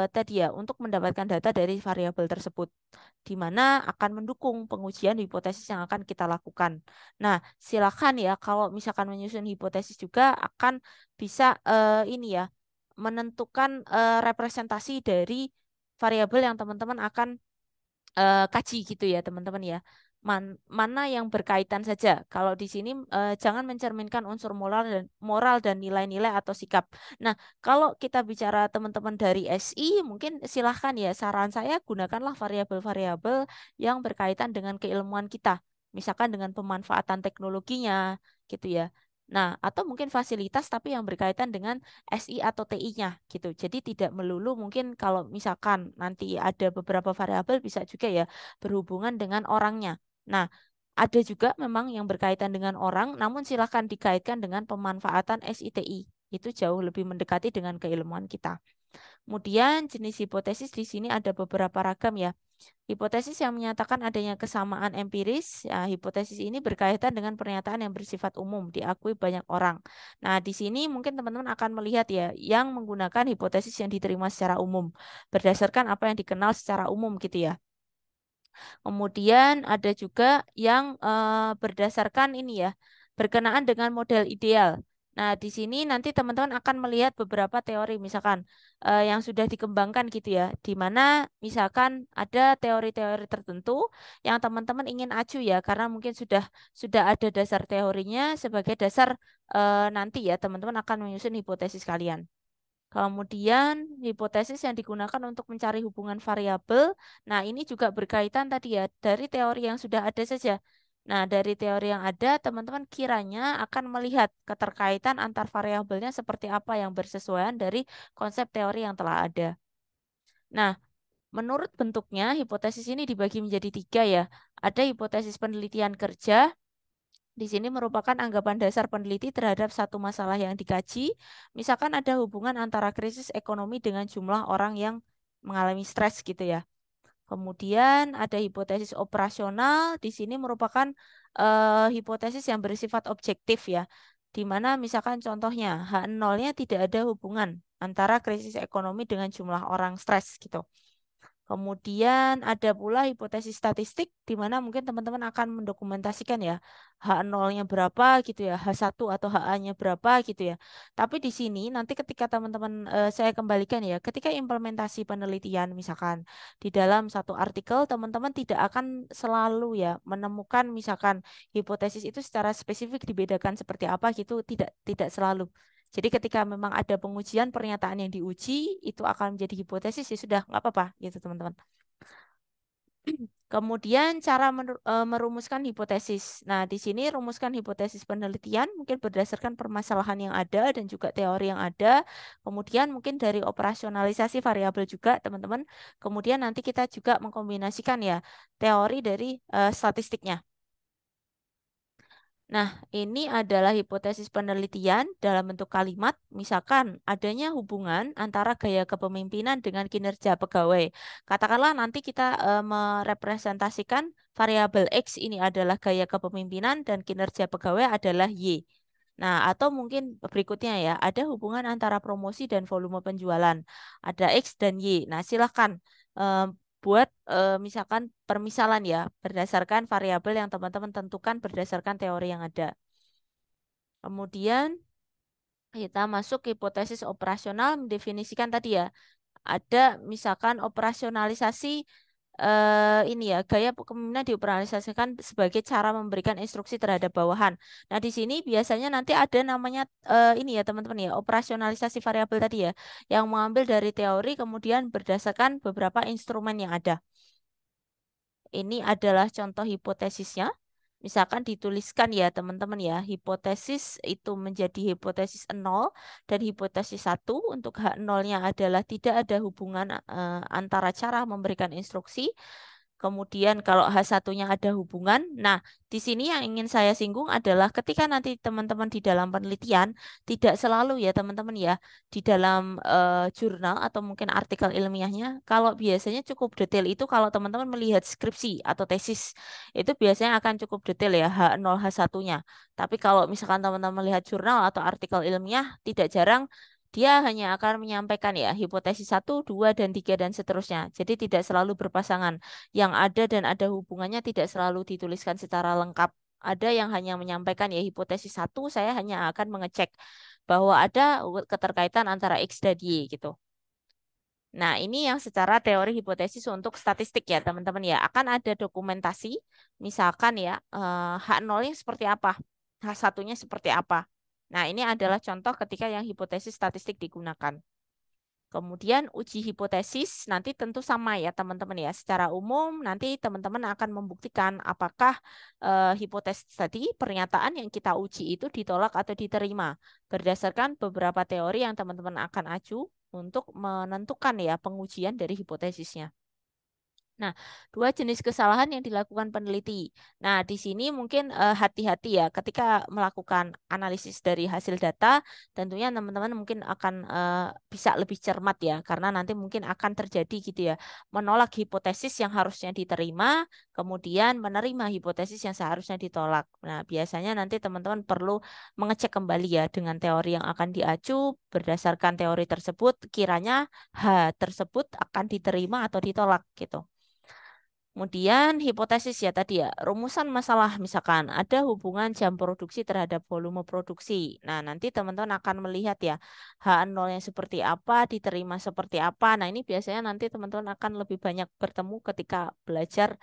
tadi ya untuk mendapatkan data dari variabel tersebut di mana akan mendukung pengujian hipotesis yang akan kita lakukan. Nah, silakan ya kalau misalkan menyusun hipotesis juga akan bisa ini ya menentukan representasi dari variabel yang teman-teman akan kaji gitu ya teman-teman ya. Mana yang berkaitan saja. Kalau di sini jangan mencerminkan unsur moral dan nilai-nilai atau sikap. Nah, kalau kita bicara teman-teman dari SI, mungkin silahkan ya saran saya gunakanlah variabel-variabel yang berkaitan dengan keilmuan kita. Misalkan dengan pemanfaatan teknologinya gitu ya. Nah, atau mungkin fasilitas tapi yang berkaitan dengan SI atau TI-nya gitu. Jadi tidak melulu mungkin kalau misalkan nanti ada beberapa variabel bisa juga ya berhubungan dengan orangnya. Nah, ada juga memang yang berkaitan dengan orang, namun silakan dikaitkan dengan pemanfaatan SITI. Itu jauh lebih mendekati dengan keilmuan kita. Kemudian jenis hipotesis di sini ada beberapa ragam ya. Hipotesis yang menyatakan adanya kesamaan empiris, ya, hipotesis ini berkaitan dengan pernyataan yang bersifat umum, diakui banyak orang. Nah, di sini mungkin teman-teman akan melihat ya, yang menggunakan hipotesis yang diterima secara umum, berdasarkan apa yang dikenal secara umum gitu ya. Kemudian ada juga yang berdasarkan ini ya, berkenaan dengan model ideal. Nah, di sini nanti teman-teman akan melihat beberapa teori, misalkan yang sudah dikembangkan gitu ya, di mana misalkan ada teori-teori tertentu yang teman-teman ingin acu ya, karena mungkin sudah ada dasar teorinya sebagai dasar nanti ya teman-teman akan menyusun hipotesis kalian. Kemudian hipotesis yang digunakan untuk mencari hubungan variabel. Nah, ini juga berkaitan tadi ya dari teori yang sudah ada saja. Nah, dari teori yang ada, teman-teman kiranya akan melihat keterkaitan antar variabelnya seperti apa yang bersesuaian dari konsep teori yang telah ada. Nah, menurut bentuknya, hipotesis ini dibagi menjadi tiga ya. Ada hipotesis penelitian kerja, di sini merupakan anggapan dasar peneliti terhadap satu masalah yang dikaji. Misalkan ada hubungan antara krisis ekonomi dengan jumlah orang yang mengalami stres gitu ya. Kemudian ada hipotesis operasional. Di sini merupakan hipotesis yang bersifat objektif ya. Di mana misalkan contohnya H0-nya tidak ada hubungan antara krisis ekonomi dengan jumlah orang stres gitu. Kemudian ada pula hipotesis statistik di mana mungkin teman-teman akan mendokumentasikan ya H0-nya berapa gitu ya, H1 atau HA-nya berapa gitu ya. Tapi di sini nanti ketika teman-teman saya kembalikan ya, ketika implementasi penelitian misalkan di dalam satu artikel teman-teman tidak akan selalu ya menemukan misalkan hipotesis itu secara spesifik dibedakan seperti apa gitu, tidak selalu. Jadi ketika memang ada pengujian pernyataan yang diuji, itu akan menjadi hipotesis ya sudah nggak apa-apa gitu teman-teman. Kemudian cara merumuskan hipotesis. Nah, di sini rumuskan hipotesis penelitian mungkin berdasarkan permasalahan yang ada dan juga teori yang ada. Kemudian mungkin dari operasionalisasi variabel juga teman-teman. Kemudian nanti kita juga mengkombinasikan ya teori dari statistiknya. Nah, ini adalah hipotesis penelitian dalam bentuk kalimat, misalkan adanya hubungan antara gaya kepemimpinan dengan kinerja pegawai. Katakanlah nanti kita merepresentasikan variabel X ini adalah gaya kepemimpinan dan kinerja pegawai adalah Y. Nah, atau mungkin berikutnya ya, ada hubungan antara promosi dan volume penjualan. Ada X dan Y. Nah, silakan eh, buat misalkan permisalan ya berdasarkan variabel yang teman-teman tentukan berdasarkan teori yang ada. Kemudian kita masuk ke hipotesis operasional mendefinisikan tadi ya ada misalkan operasionalisasi ini ya gaya kepemimpinan dioperasionalisasikan sebagai cara memberikan instruksi terhadap bawahan. Nah di sini biasanya nanti ada namanya ini ya teman-teman ya operasionalisasi variabel tadi ya yang mengambil dari teori kemudian berdasarkan beberapa instrumen yang ada. Ini adalah contoh hipotesisnya. Misalkan dituliskan ya teman-teman ya, hipotesis itu menjadi hipotesis nol dan hipotesis satu untuk H0-nya adalah tidak ada hubungan antara cara memberikan instruksi. Kemudian kalau H1-nya ada hubungan. Nah, di sini yang ingin saya singgung adalah ketika nanti teman-teman di dalam penelitian, tidak selalu ya teman-teman ya, di dalam jurnal atau mungkin artikel ilmiahnya, kalau biasanya cukup detail itu kalau teman-teman melihat skripsi atau tesis, itu biasanya akan cukup detail ya H0 H1-nya. Tapi kalau misalkan teman-teman melihat jurnal atau artikel ilmiah, tidak jarang dia hanya akan menyampaikan ya hipotesis satu, 2, dan 3 dan seterusnya. Jadi tidak selalu berpasangan. Yang ada dan ada hubungannya tidak selalu dituliskan secara lengkap. Ada yang hanya menyampaikan ya hipotesis satu, saya hanya akan mengecek bahwa ada keterkaitan antara X dan Y gitu. Nah, ini yang secara teori hipotesis untuk statistik ya, teman-teman ya. Akan ada dokumentasi, misalkan ya, H0-nya seperti apa, H1-nya seperti apa. Nah, ini adalah contoh ketika yang hipotesis statistik digunakan. Kemudian uji hipotesis nanti tentu sama ya teman-teman ya. Secara umum nanti teman-teman akan membuktikan apakah hipotesis tadi pernyataan yang kita uji itu ditolak atau diterima berdasarkan beberapa teori yang teman-teman akan aju untuk menentukan ya pengujian dari hipotesisnya. Nah, dua jenis kesalahan yang dilakukan peneliti. Nah, di sini mungkin hati-hati ya ketika melakukan analisis dari hasil data, tentunya teman-teman mungkin akan bisa lebih cermat ya, karena nanti mungkin akan terjadi gitu ya, menolak hipotesis yang harusnya diterima, kemudian menerima hipotesis yang seharusnya ditolak. Nah, biasanya nanti teman-teman perlu mengecek kembali ya dengan teori yang akan diacu, berdasarkan teori tersebut, kiranya H tersebut akan diterima atau ditolak gitu. Kemudian hipotesis ya tadi ya, rumusan masalah misalkan ada hubungan jam produksi terhadap volume produksi. Nah, nanti teman-teman akan melihat ya H0 yang seperti apa, diterima seperti apa. Nah, ini biasanya nanti teman-teman akan lebih banyak bertemu ketika belajar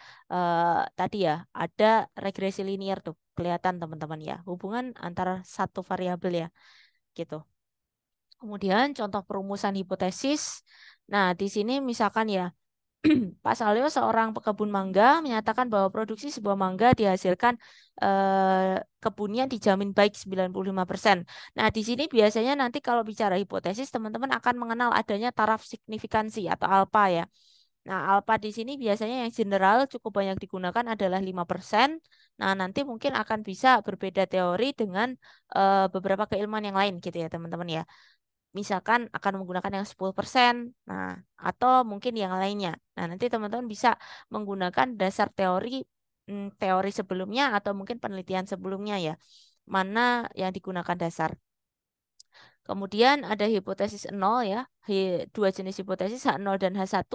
tadi ya, ada regresi linear tuh kelihatan teman-teman ya, hubungan antara satu variabel ya gitu. Kemudian contoh perumusan hipotesis. Nah, di sini misalkan ya Pak Salyo, seorang pekebun mangga, menyatakan bahwa produksi sebuah mangga dihasilkan kebunnya dijamin baik 95%. Nah, di sini biasanya nanti kalau bicara hipotesis, teman-teman akan mengenal adanya taraf signifikansi atau alfa ya. Nah, alfa di sini biasanya yang general cukup banyak digunakan adalah 5%. Nah, nanti mungkin akan bisa berbeda teori dengan beberapa keilmuan yang lain gitu ya, teman-teman ya misalkan akan menggunakan yang 10%, nah, atau mungkin yang lainnya. Nah, nanti teman-teman bisa menggunakan dasar teori teori sebelumnya atau mungkin penelitian sebelumnya ya. Mana yang digunakan dasar. Kemudian ada hipotesis nol ya, dua jenis hipotesis H0 dan H1.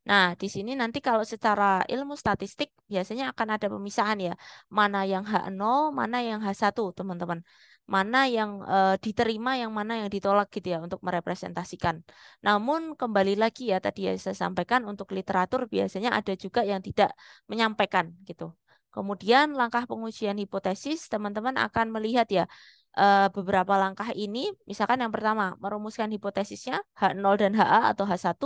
Nah, di sini nanti kalau secara ilmu statistik biasanya akan ada pemisahan ya, mana yang H0, mana yang H1, teman-teman. Mana yang diterima, yang mana yang ditolak gitu ya untuk merepresentasikan. Namun kembali lagi ya tadi ya saya sampaikan untuk literatur biasanya ada juga yang tidak menyampaikan gitu. Kemudian langkah pengujian hipotesis, teman-teman akan melihat ya beberapa langkah ini, misalkan yang pertama, merumuskan hipotesisnya H0 dan HA atau H1,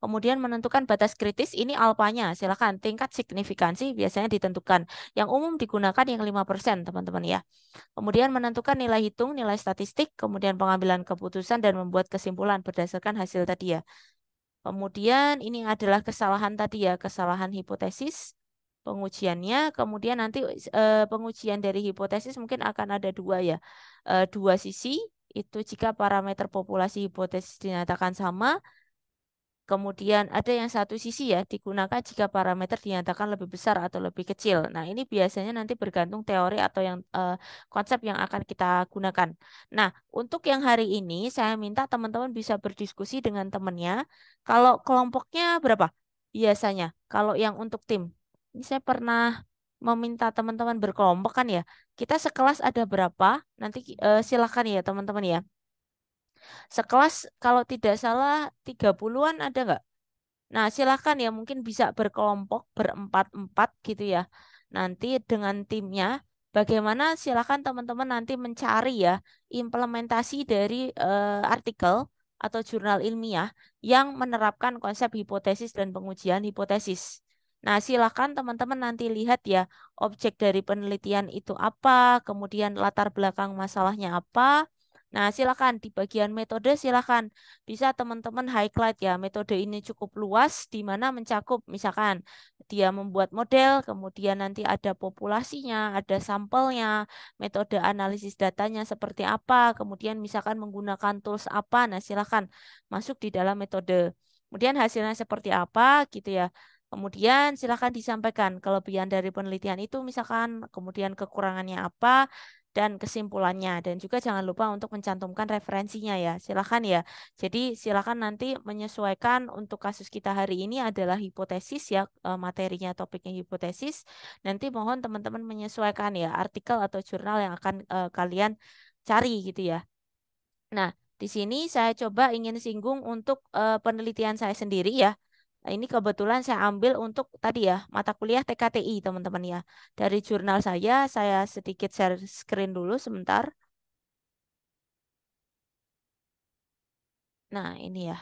kemudian menentukan batas kritis, ini alfanya, silakan tingkat signifikansi biasanya ditentukan. Yang umum digunakan yang 5%, teman-teman ya. Kemudian menentukan nilai hitung, nilai statistik, kemudian pengambilan keputusan dan membuat kesimpulan berdasarkan hasil tadi ya. Kemudian ini adalah kesalahan tadi ya, kesalahan hipotesis. pengujiannya. Kemudian nanti pengujian dari hipotesis mungkin akan ada dua ya. Dua sisi, itu jika parameter populasi hipotesis dinyatakan sama. Kemudian ada yang satu sisi ya digunakan jika parameter dinyatakan lebih besar atau lebih kecil. Nah, ini biasanya nanti bergantung teori atau yang konsep yang akan kita gunakan. Nah, untuk yang hari ini saya minta teman-teman bisa berdiskusi dengan temannya. Kalau kelompoknya berapa? Biasanya kalau yang untuk tim. Ini saya pernah meminta teman-teman berkelompok kan ya. Kita sekelas ada berapa? Nanti silakan ya teman-teman ya. Sekelas kalau tidak salah 30-an ada nggak? Nah, silakan ya mungkin bisa berkelompok berempat-empat gitu ya. Nanti dengan timnya bagaimana silakan teman-teman nanti mencari ya implementasi dari artikel atau jurnal ilmiah yang menerapkan konsep hipotesis dan pengujian hipotesis. Nah, silakan teman-teman nanti lihat ya objek dari penelitian itu apa, kemudian latar belakang masalahnya apa. Nah, silakan di bagian metode silakan bisa teman-teman highlight ya, metode ini cukup luas di mana mencakup misalkan dia membuat model, kemudian nanti ada populasinya, ada sampelnya, metode analisis datanya seperti apa, kemudian misalkan menggunakan tools apa. Nah, silakan masuk di dalam metode. Kemudian hasilnya seperti apa gitu ya. Kemudian silakan disampaikan kelebihan dari penelitian itu misalkan, kemudian kekurangannya apa dan kesimpulannya, dan juga jangan lupa untuk mencantumkan referensinya ya. Silakan ya. Jadi silakan nanti menyesuaikan untuk kasus kita hari ini adalah hipotesis ya, materinya topiknya hipotesis. Nanti mohon teman-teman menyesuaikan ya artikel atau jurnal yang akan kalian cari gitu ya. Nah, di sini saya coba ingin singgung untuk penelitian saya sendiri ya. Nah, ini kebetulan saya ambil untuk tadi ya mata kuliah TKTI teman-teman ya. Dari jurnal saya sedikit share screen dulu sebentar. Nah, ini ya.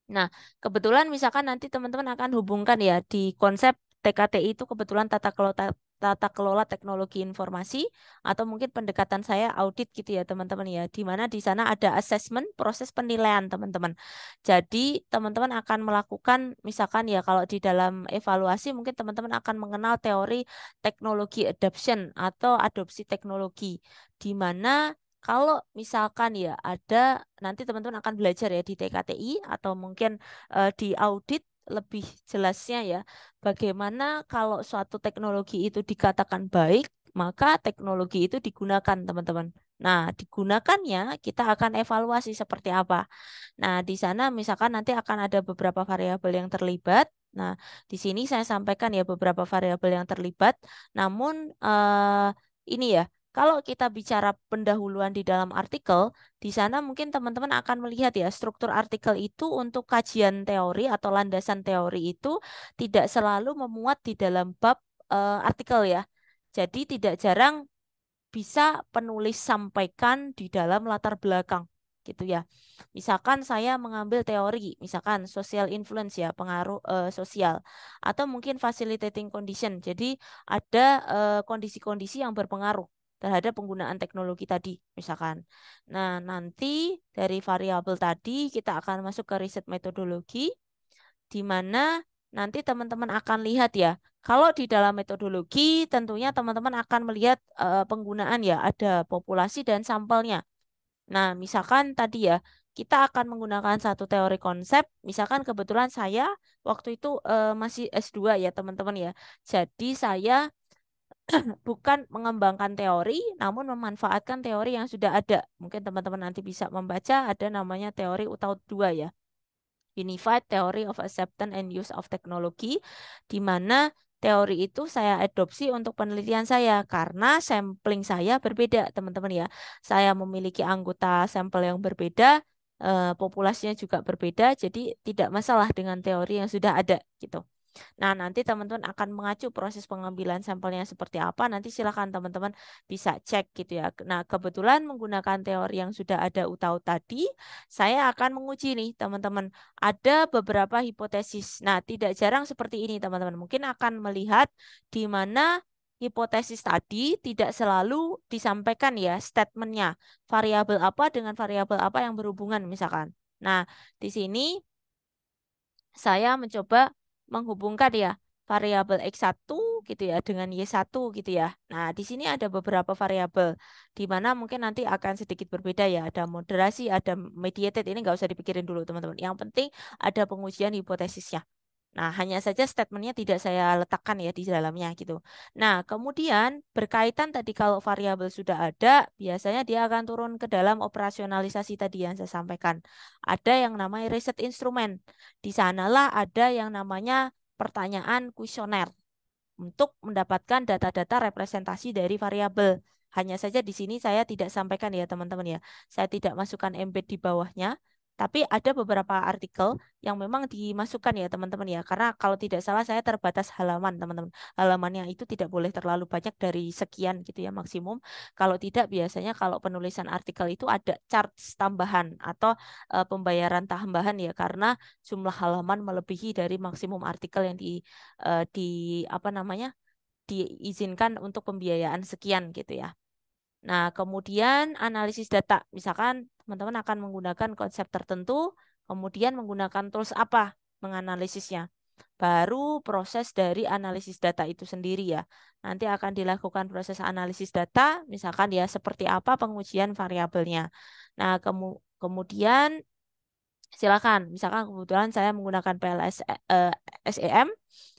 Nah, kebetulan misalkan nanti teman-teman akan hubungkan ya di konsep TKTI itu kebetulan tata kelola teknologi informasi atau mungkin pendekatan saya audit gitu ya teman-teman ya. Di mana di sana ada assessment, proses penilaian teman-teman. Jadi teman-teman akan melakukan misalkan ya kalau di dalam evaluasi mungkin teman-teman akan mengenal teori teknologi adoption atau adopsi teknologi. Di mana kalau misalkan ya ada nanti teman-teman akan belajar ya di TKTI atau mungkin di audit lebih jelasnya ya bagaimana kalau suatu teknologi itu dikatakan baik maka teknologi itu digunakan teman-teman. Nah, digunakannya kita akan evaluasi seperti apa. Nah, di sana misalkan nanti akan ada beberapa variabel yang terlibat. Nah, di sini saya sampaikan ya beberapa variabel yang terlibat. Namun ini ya, kalau kita bicara pendahuluan di dalam artikel, di sana mungkin teman-teman akan melihat ya struktur artikel itu untuk kajian teori atau landasan teori itu tidak selalu memuat di dalam bab artikel ya. Jadi tidak jarang bisa penulis sampaikan di dalam latar belakang gitu ya. Misalkan saya mengambil teori, misalkan social influence ya, pengaruh sosial atau mungkin facilitating condition. Jadi ada kondisi-kondisi yang berpengaruh terhadap penggunaan teknologi tadi, misalkan. Nah, nanti dari variabel tadi kita akan masuk ke riset metodologi di mana nanti teman-teman akan lihat ya. Kalau di dalam metodologi, tentunya teman-teman akan melihat penggunaan ya, ada populasi dan sampelnya. Nah, misalkan tadi ya, kita akan menggunakan satu teori konsep. Misalkan kebetulan saya waktu itu masih S2 ya, teman-teman ya. Jadi saya bukan mengembangkan teori, namun memanfaatkan teori yang sudah ada. Mungkin teman-teman nanti bisa membaca, ada namanya teori UTAUT 2 ya. Unified Theory of Acceptance and Use of Technology, di mana teori itu saya adopsi untuk penelitian saya karena sampling saya berbeda, teman-teman ya. Saya memiliki anggota sampel yang berbeda, populasinya juga berbeda, jadi tidak masalah dengan teori yang sudah ada gitu. Nah, nanti teman-teman akan mengacu proses pengambilan sampelnya seperti apa. Nanti silakan teman-teman bisa cek gitu ya. Nah, kebetulan menggunakan teori yang sudah ada UTAU tadi, saya akan menguji nih teman-teman. Ada beberapa hipotesis. Nah, tidak jarang seperti ini teman-teman. Mungkin akan melihat di mana hipotesis tadi tidak selalu disampaikan ya statementnya. Variabel apa dengan variabel apa yang berhubungan misalkan. Nah, di sini saya mencoba menghubungkan ya variabel X1 gitu ya dengan Y1 gitu ya. Nah, di sini ada beberapa variabel di mana mungkin nanti akan sedikit berbeda ya. Ada moderasi, ada mediated. Ini nggak usah dipikirin dulu teman-teman. Yang penting ada pengujian hipotesisnya. Nah, hanya saja statementnya tidak saya letakkan ya di dalamnya gitu. Nah, kemudian berkaitan tadi kalau variabel sudah ada, biasanya dia akan turun ke dalam operasionalisasi tadi yang saya sampaikan. Ada yang namanya riset instrumen. Di sanalah ada yang namanya pertanyaan kuesioner untuk mendapatkan data-data representasi dari variabel. Hanya saja di sini saya tidak sampaikan ya teman-teman ya. Saya tidak masukkan embed di bawahnya. Tapi ada beberapa artikel yang memang dimasukkan ya teman-teman ya. Karena kalau tidak salah saya terbatas halaman teman-teman. Halamannya itu tidak boleh terlalu banyak dari sekian gitu ya maksimum. Kalau tidak biasanya kalau penulisan artikel itu ada chart tambahan atau pembayaran tambahan ya. Karena jumlah halaman melebihi dari maksimum artikel yang di apa namanya diizinkan untuk pembiayaan sekian gitu ya. Nah, kemudian analisis data, misalkan teman-teman akan menggunakan konsep tertentu, kemudian menggunakan tools apa menganalisisnya. Baru proses dari analisis data itu sendiri ya. Nanti akan dilakukan proses analisis data, misalkan ya seperti apa pengujian variabelnya. Nah, kemudian silakan, misalkan kebetulan saya menggunakan PLS SEM.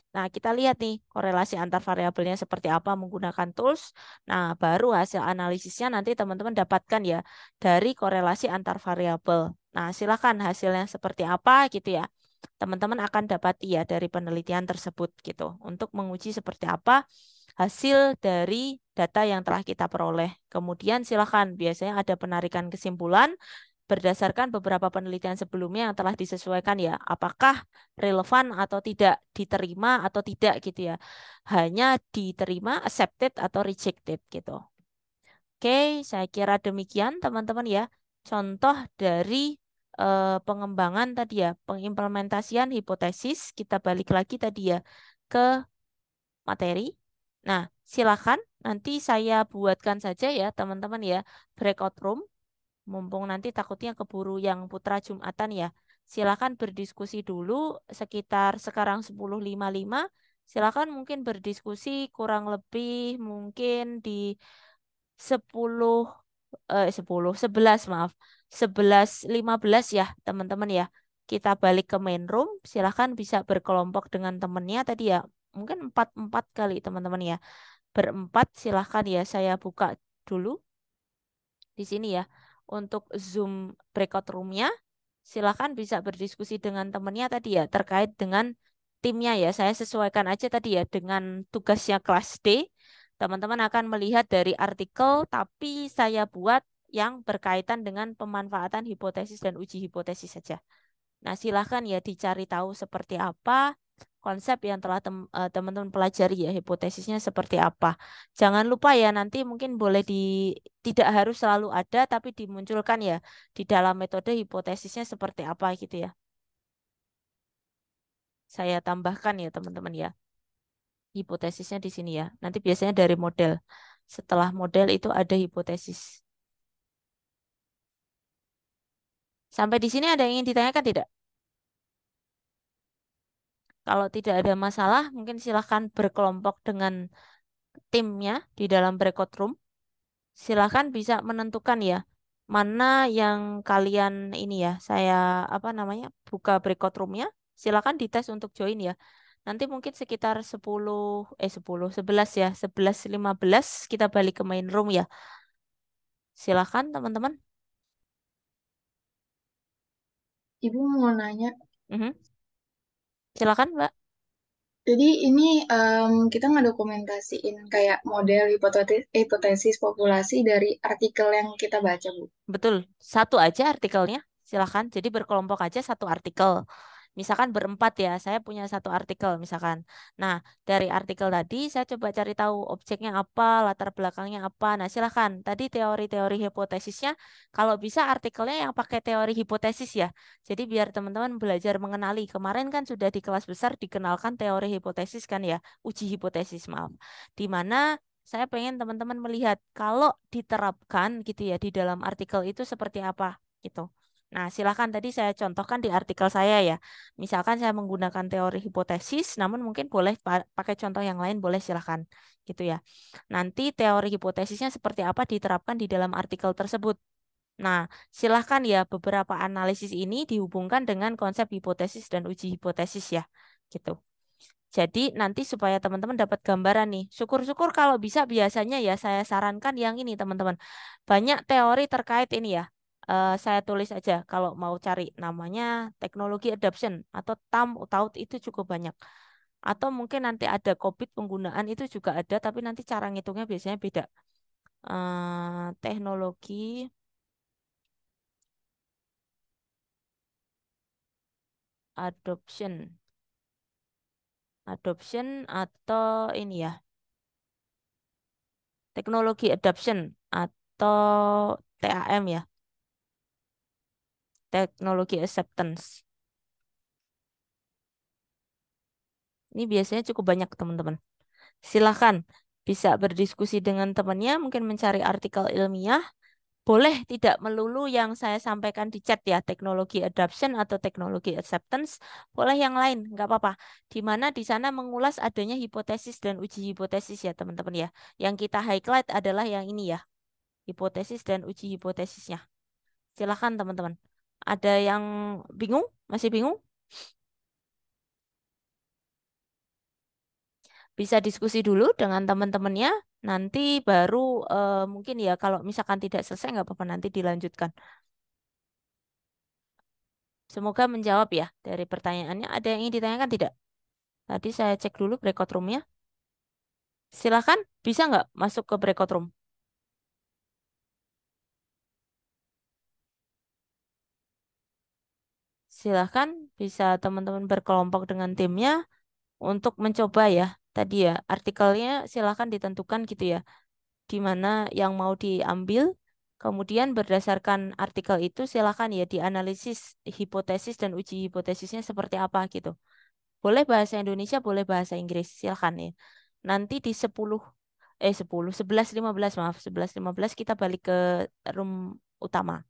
Nah, kita lihat nih korelasi antar variabelnya seperti apa menggunakan tools. Nah, baru hasil analisisnya nanti teman-teman dapatkan ya dari korelasi antar variabel. Nah, silakan hasilnya seperti apa gitu ya. Teman-teman akan dapati ya dari penelitian tersebut gitu untuk menguji seperti apa hasil dari data yang telah kita peroleh. Kemudian silakan biasanya ada penarikan kesimpulan berdasarkan beberapa penelitian sebelumnya yang telah disesuaikan ya, apakah relevan atau tidak, diterima atau tidak gitu ya. Hanya diterima, accepted atau rejected gitu. Oke, saya kira demikian teman-teman ya. Contoh dari pengembangan tadi ya, pengimplementasian hipotesis, kita balik lagi tadi ya ke materi. Nah, silakan nanti saya buatkan saja ya teman-teman ya breakout room. Mumpung nanti takutnya keburu yang putra Jumatan ya. Silakan berdiskusi dulu sekitar sekarang 10.55. Silakan mungkin berdiskusi kurang lebih mungkin di 10 11 maaf. 11.15 ya, teman-teman ya. Kita balik ke main room, silakan bisa berkelompok dengan temennya tadi ya. Mungkin 4-4 kali teman-teman ya. Berempat silahkan ya saya buka dulu di sini ya untuk Zoom breakout roomnya. Silakan bisa berdiskusi dengan temennya tadi ya terkait dengan timnya ya. Saya sesuaikan aja tadi ya dengan tugasnya kelas D. Teman-teman akan melihat dari artikel, tapi saya buat yang berkaitan dengan pemanfaatan hipotesis dan uji hipotesis saja. Nah, silahkan ya dicari tahu seperti apa konsep yang telah teman-teman pelajari ya, hipotesisnya seperti apa. Jangan lupa ya, nanti mungkin boleh tidak harus selalu ada, tapi dimunculkan ya di dalam metode hipotesisnya seperti apa gitu ya. Saya tambahkan ya teman-teman ya, hipotesisnya di sini ya. Nanti biasanya dari model. Setelah model itu ada hipotesis. Sampai di sini ada yang ingin ditanyakan tidak? Kalau tidak ada masalah, mungkin silahkan berkelompok dengan timnya di dalam breakout room. Silahkan bisa menentukan ya mana yang kalian ini ya. Saya apa namanya buka breakout roomnya. Silahkan dites untuk join ya. Nanti mungkin sekitar 11 ya, 11.15 kita balik ke main room ya. Silahkan teman-teman. Ibu mau nanya, Mhm. Silakan Mbak. jadi ini kita ngedokumentasiin kayak model hipotesis populasi dari artikel yang kita baca, Bu. Betul, satu aja artikelnya. Silakan. Jadi berkelompok aja satu artikel. Misalkan berempat ya, saya punya satu artikel misalkan. Nah, dari artikel tadi saya coba cari tahu objeknya apa, latar belakangnya apa. Nah, silakan. Tadi teori-teori hipotesisnya, kalau bisa artikelnya yang pakai teori hipotesis ya. Jadi biar teman-teman belajar mengenali. Kemarin kan sudah di kelas besar dikenalkan teori hipotesis kan ya, uji hipotesis maaf. Di mana saya pengen teman-teman melihat kalau diterapkan gitu ya di dalam artikel itu seperti apa gitu. Nah, silakan tadi saya contohkan di artikel saya ya. Misalkan saya menggunakan teori hipotesis, namun mungkin boleh pakai contoh yang lain, boleh silakan. Gitu ya. Nanti teori hipotesisnya seperti apa diterapkan di dalam artikel tersebut. Nah, silahkan ya beberapa analisis ini dihubungkan dengan konsep hipotesis dan uji hipotesis ya, gitu. Jadi nanti supaya teman-teman dapat gambaran nih. Syukur-syukur kalau bisa biasanya ya saya sarankan yang ini teman-teman. Banyak teori terkait ini ya. Saya tulis aja kalau mau cari namanya teknologi adoption atau TAM, UTAUT itu cukup banyak. Atau mungkin nanti ada COVID penggunaan itu juga ada, tapi nanti cara ngitungnya biasanya beda. Teknologi adoption, adoption atau ini ya, teknologi adoption atau TAM ya, teknologi acceptance. Ini biasanya cukup banyak teman-teman. Silahkan bisa berdiskusi dengan temannya, mungkin mencari artikel ilmiah. Boleh tidak melulu yang saya sampaikan di chat ya, teknologi adoption atau teknologi acceptance. Boleh yang lain, nggak apa-apa. Di mana di sana mengulas adanya hipotesis dan uji hipotesis ya teman-teman ya. Yang kita highlight adalah yang ini ya, hipotesis dan uji hipotesisnya. Silahkan teman-teman. Ada yang bingung? Masih bingung? Bisa diskusi dulu dengan teman-temannya. Nanti baru mungkin ya kalau misalkan tidak selesai nggak apa-apa nanti dilanjutkan. Semoga menjawab ya dari pertanyaannya. Ada yang ingin ditanyakan tidak? Tadi saya cek dulu breakout roomnya. Silahkan, bisa nggak masuk ke breakout room? Silahkan, bisa teman-teman berkelompok dengan timnya untuk mencoba ya. Tadi ya, artikelnya silahkan ditentukan gitu ya. Di mana yang mau diambil. Kemudian berdasarkan artikel itu silakan ya dianalisis hipotesis dan uji hipotesisnya seperti apa gitu. Boleh bahasa Indonesia, boleh bahasa Inggris, silakan ya. Nanti di 11.15 maaf, 11.15 kita balik ke room utama.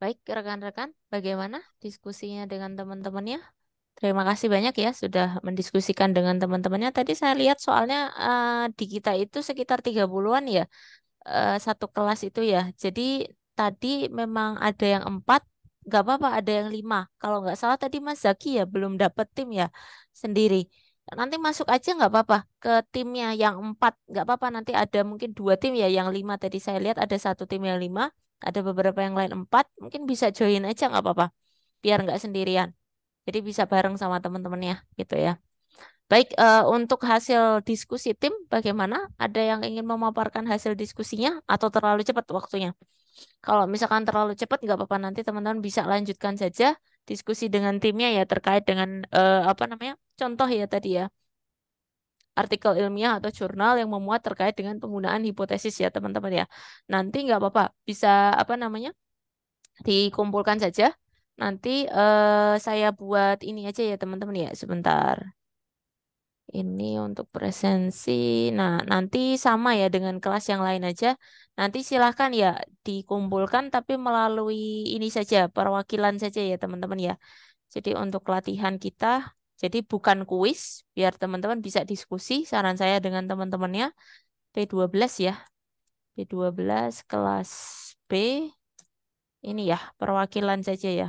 Baik, rekan-rekan, bagaimana diskusinya dengan teman-temannya? Terima kasih banyak ya sudah mendiskusikan dengan teman-temannya. Tadi saya lihat soalnya di kita itu sekitar 30-an ya, satu kelas itu ya. Jadi tadi memang ada yang 4, nggak apa-apa ada yang 5. Kalau nggak salah tadi Mas Zaki ya belum dapet tim ya sendiri. Nanti masuk aja nggak apa-apa ke timnya yang 4, nggak apa-apa. Nanti ada mungkin 2 tim ya, yang 5 tadi saya lihat ada satu tim yang 5, ada beberapa yang lain 4. Mungkin bisa join aja nggak apa-apa, biar nggak sendirian. Jadi bisa bareng sama teman-temannya gitu ya. Baik, untuk hasil diskusi tim bagaimana? Ada yang ingin memaparkan hasil diskusinya atau terlalu cepat waktunya? Kalau misalkan terlalu cepat nggak apa-apa, nanti teman-teman bisa lanjutkan saja diskusi dengan timnya ya terkait dengan apa namanya, contoh ya tadi ya, artikel ilmiah atau jurnal yang memuat terkait dengan penggunaan hipotesis ya teman-teman ya. Nanti nggak apa-apa, bisa apa namanya, dikumpulkan saja. Nanti saya buat ini aja ya teman-teman ya, sebentar. Ini untuk presensi. Nah, nanti sama ya dengan kelas yang lain aja. Nanti silahkan ya dikumpulkan tapi melalui ini saja, perwakilan saja ya teman-teman ya. Jadi untuk latihan kita, jadi bukan kuis, biar teman-teman bisa diskusi. Saran saya dengan teman-temannya P12 ya. P12 kelas B. Ini ya, perwakilan saja ya.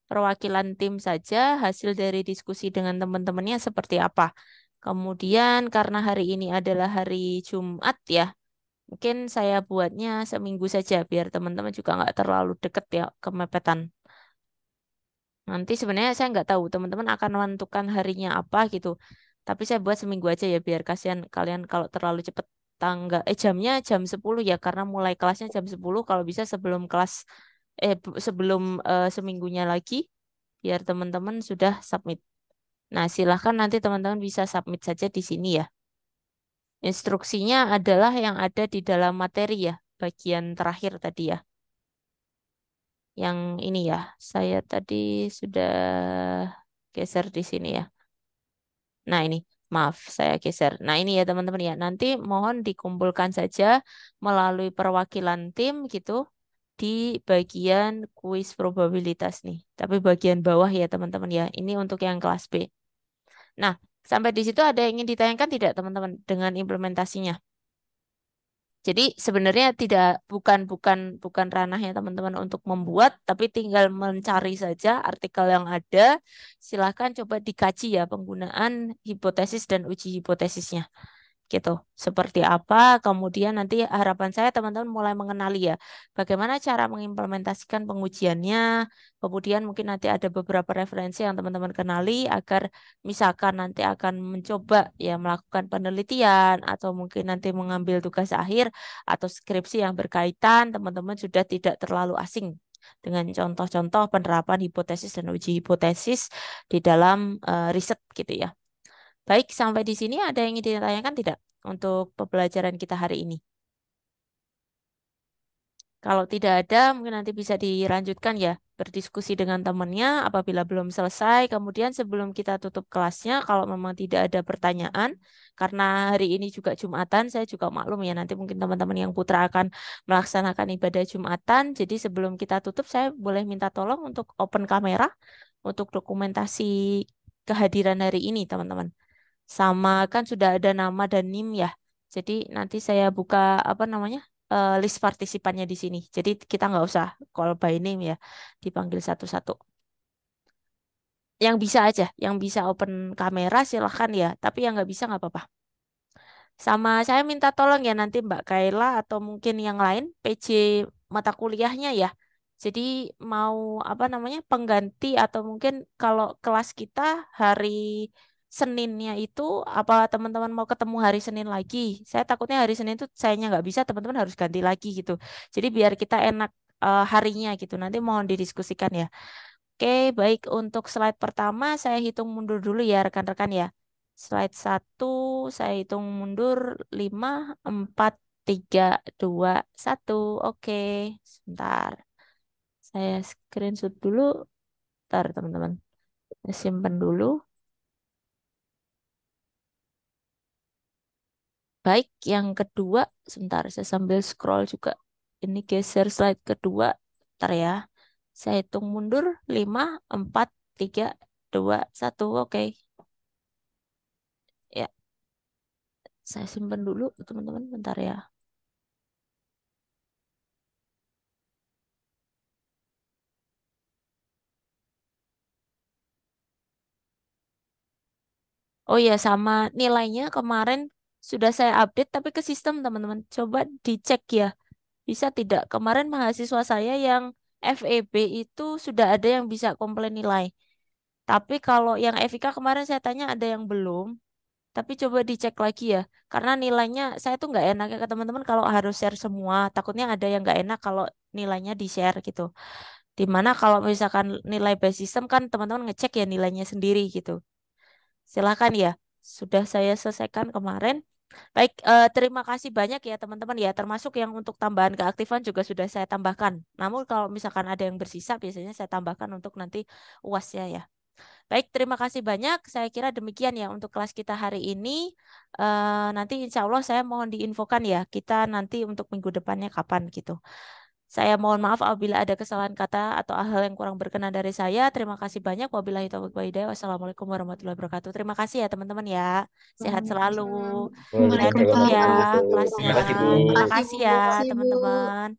Perwakilan tim saja, hasil dari diskusi dengan teman-temannya seperti apa. Kemudian karena hari ini adalah hari Jumat ya, mungkin saya buatnya seminggu saja biar teman-teman juga nggak terlalu deket ya kemepetan. Nanti sebenarnya saya nggak tahu teman-teman akan menentukan harinya apa gitu. Tapi saya buat seminggu aja ya biar kasihan kalian kalau terlalu cepet jamnya jam 10 ya karena mulai kelasnya jam 10, kalau bisa sebelum kelas sebelum seminggunya lagi biar teman-teman sudah submit. Nah, silahkan nanti teman-teman bisa submit saja di sini ya. Instruksinya adalah yang ada di dalam materi ya, bagian terakhir tadi ya. Yang ini ya, saya tadi sudah geser di sini ya. Nah, ini, maaf, saya geser. Nah, ini ya teman-teman ya. Nanti mohon dikumpulkan saja melalui perwakilan tim gitu di bagian kuis probabilitas nih. Tapi bagian bawah ya teman-teman ya. Ini untuk yang kelas B. Nah, sampai di situ ada yang ingin ditanyakan tidak teman-teman dengan implementasinya? Jadi sebenarnya tidak bukan bukan bukan ranahnya teman-teman untuk membuat, tapi tinggal mencari saja artikel yang ada. Silahkan coba dikaji ya penggunaan hipotesis dan uji hipotesisnya gitu. Seperti apa? Kemudian nanti harapan saya teman-teman mulai mengenali ya bagaimana cara mengimplementasikan pengujiannya. Kemudian mungkin nanti ada beberapa referensi yang teman-teman kenali agar misalkan nanti akan mencoba ya melakukan penelitian atau mungkin nanti mengambil tugas akhir atau skripsi yang berkaitan, teman-teman sudah tidak terlalu asing dengan contoh-contoh penerapan hipotesis dan uji hipotesis di dalam riset gitu ya. Baik, sampai di sini ada yang ingin ditanyakan tidak untuk pembelajaran kita hari ini? Kalau tidak ada, mungkin nanti bisa dilanjutkan ya, berdiskusi dengan temannya apabila belum selesai. Kemudian sebelum kita tutup kelasnya, kalau memang tidak ada pertanyaan, karena hari ini juga Jumatan, saya juga maklum ya, nanti mungkin teman-teman yang putra akan melaksanakan ibadah Jumatan. Jadi sebelum kita tutup, saya boleh minta tolong untuk open kamera, untuk dokumentasi kehadiran hari ini, teman-teman. Sama kan sudah ada nama dan NIM ya. Jadi nanti saya buka apa namanya? list partisipannya di sini. Jadi kita nggak usah call by name ya, dipanggil satu-satu. Yang bisa aja, yang bisa open kamera silahkan ya, tapi yang nggak bisa nggak apa-apa. Sama saya minta tolong ya nanti Mbak Kaila atau mungkin yang lain PJ mata kuliahnya ya. Jadi mau apa namanya pengganti atau mungkin kalau kelas kita hari Seninnya itu apa teman-teman mau ketemu hari Senin lagi? Saya takutnya hari Senin itu sayanya nggak bisa, teman-teman harus ganti lagi gitu. Jadi biar kita enak harinya gitu. Nanti mohon didiskusikan ya. Oke, baik untuk slide pertama saya hitung mundur dulu ya rekan-rekan ya. Slide satu saya hitung mundur 5, 4, 3, 2, 1. Oke, sebentar. Saya screenshot dulu. Bentar teman-teman. Saya simpan dulu. Baik, yang kedua, sebentar saya sambil scroll juga. Ini geser slide kedua. Bentar ya. Saya hitung mundur 5, 4, 3, 2, 1. Oke. Ya, saya simpan dulu teman-teman. Bentar ya. Oh ya, sama nilainya kemarin sudah saya update tapi ke sistem teman-teman. Coba dicek ya. Bisa tidak? Kemarin mahasiswa saya yang FEB itu sudah ada yang bisa komplain nilai. Tapi kalau yang FIK kemarin saya tanya ada yang belum. Tapi coba dicek lagi ya. Karena nilainya saya tuh nggak enaknya ke teman-teman kalau harus share semua. Takutnya ada yang nggak enak kalau nilainya di-share gitu. Dimana kalau misalkan nilai base system kan teman-teman ngecek ya nilainya sendiri gitu. Silakan ya. Sudah saya selesaikan kemarin. Baik, terima kasih banyak ya teman-teman ya. Termasuk yang untuk tambahan keaktifan juga sudah saya tambahkan. Namun kalau misalkan ada yang bersisa, biasanya saya tambahkan untuk nanti UASnya ya. Baik, terima kasih banyak. Saya kira demikian ya untuk kelas kita hari ini. Nanti insya Allah saya mohon diinfokan ya. Kita nanti untuk minggu depannya kapan gitu. Saya mohon maaf apabila ada kesalahan kata atau hal yang kurang berkenan dari saya. Terima kasih banyak. Wabillahi taufiq wa hidayah. Wassalamualaikum warahmatullahi wabarakatuh. Terima kasih ya teman-teman ya. Sehat selalu. Waalaikumsalam. Saya tutup Waalaikumsalam ya Waalaikumsalam warahmatullahi wabarakatuh. kelasnya. Terima kasih, Bu. Terima warahmatullahi kasih wabarakatuh. ya Terima kasih, Bu. teman-teman.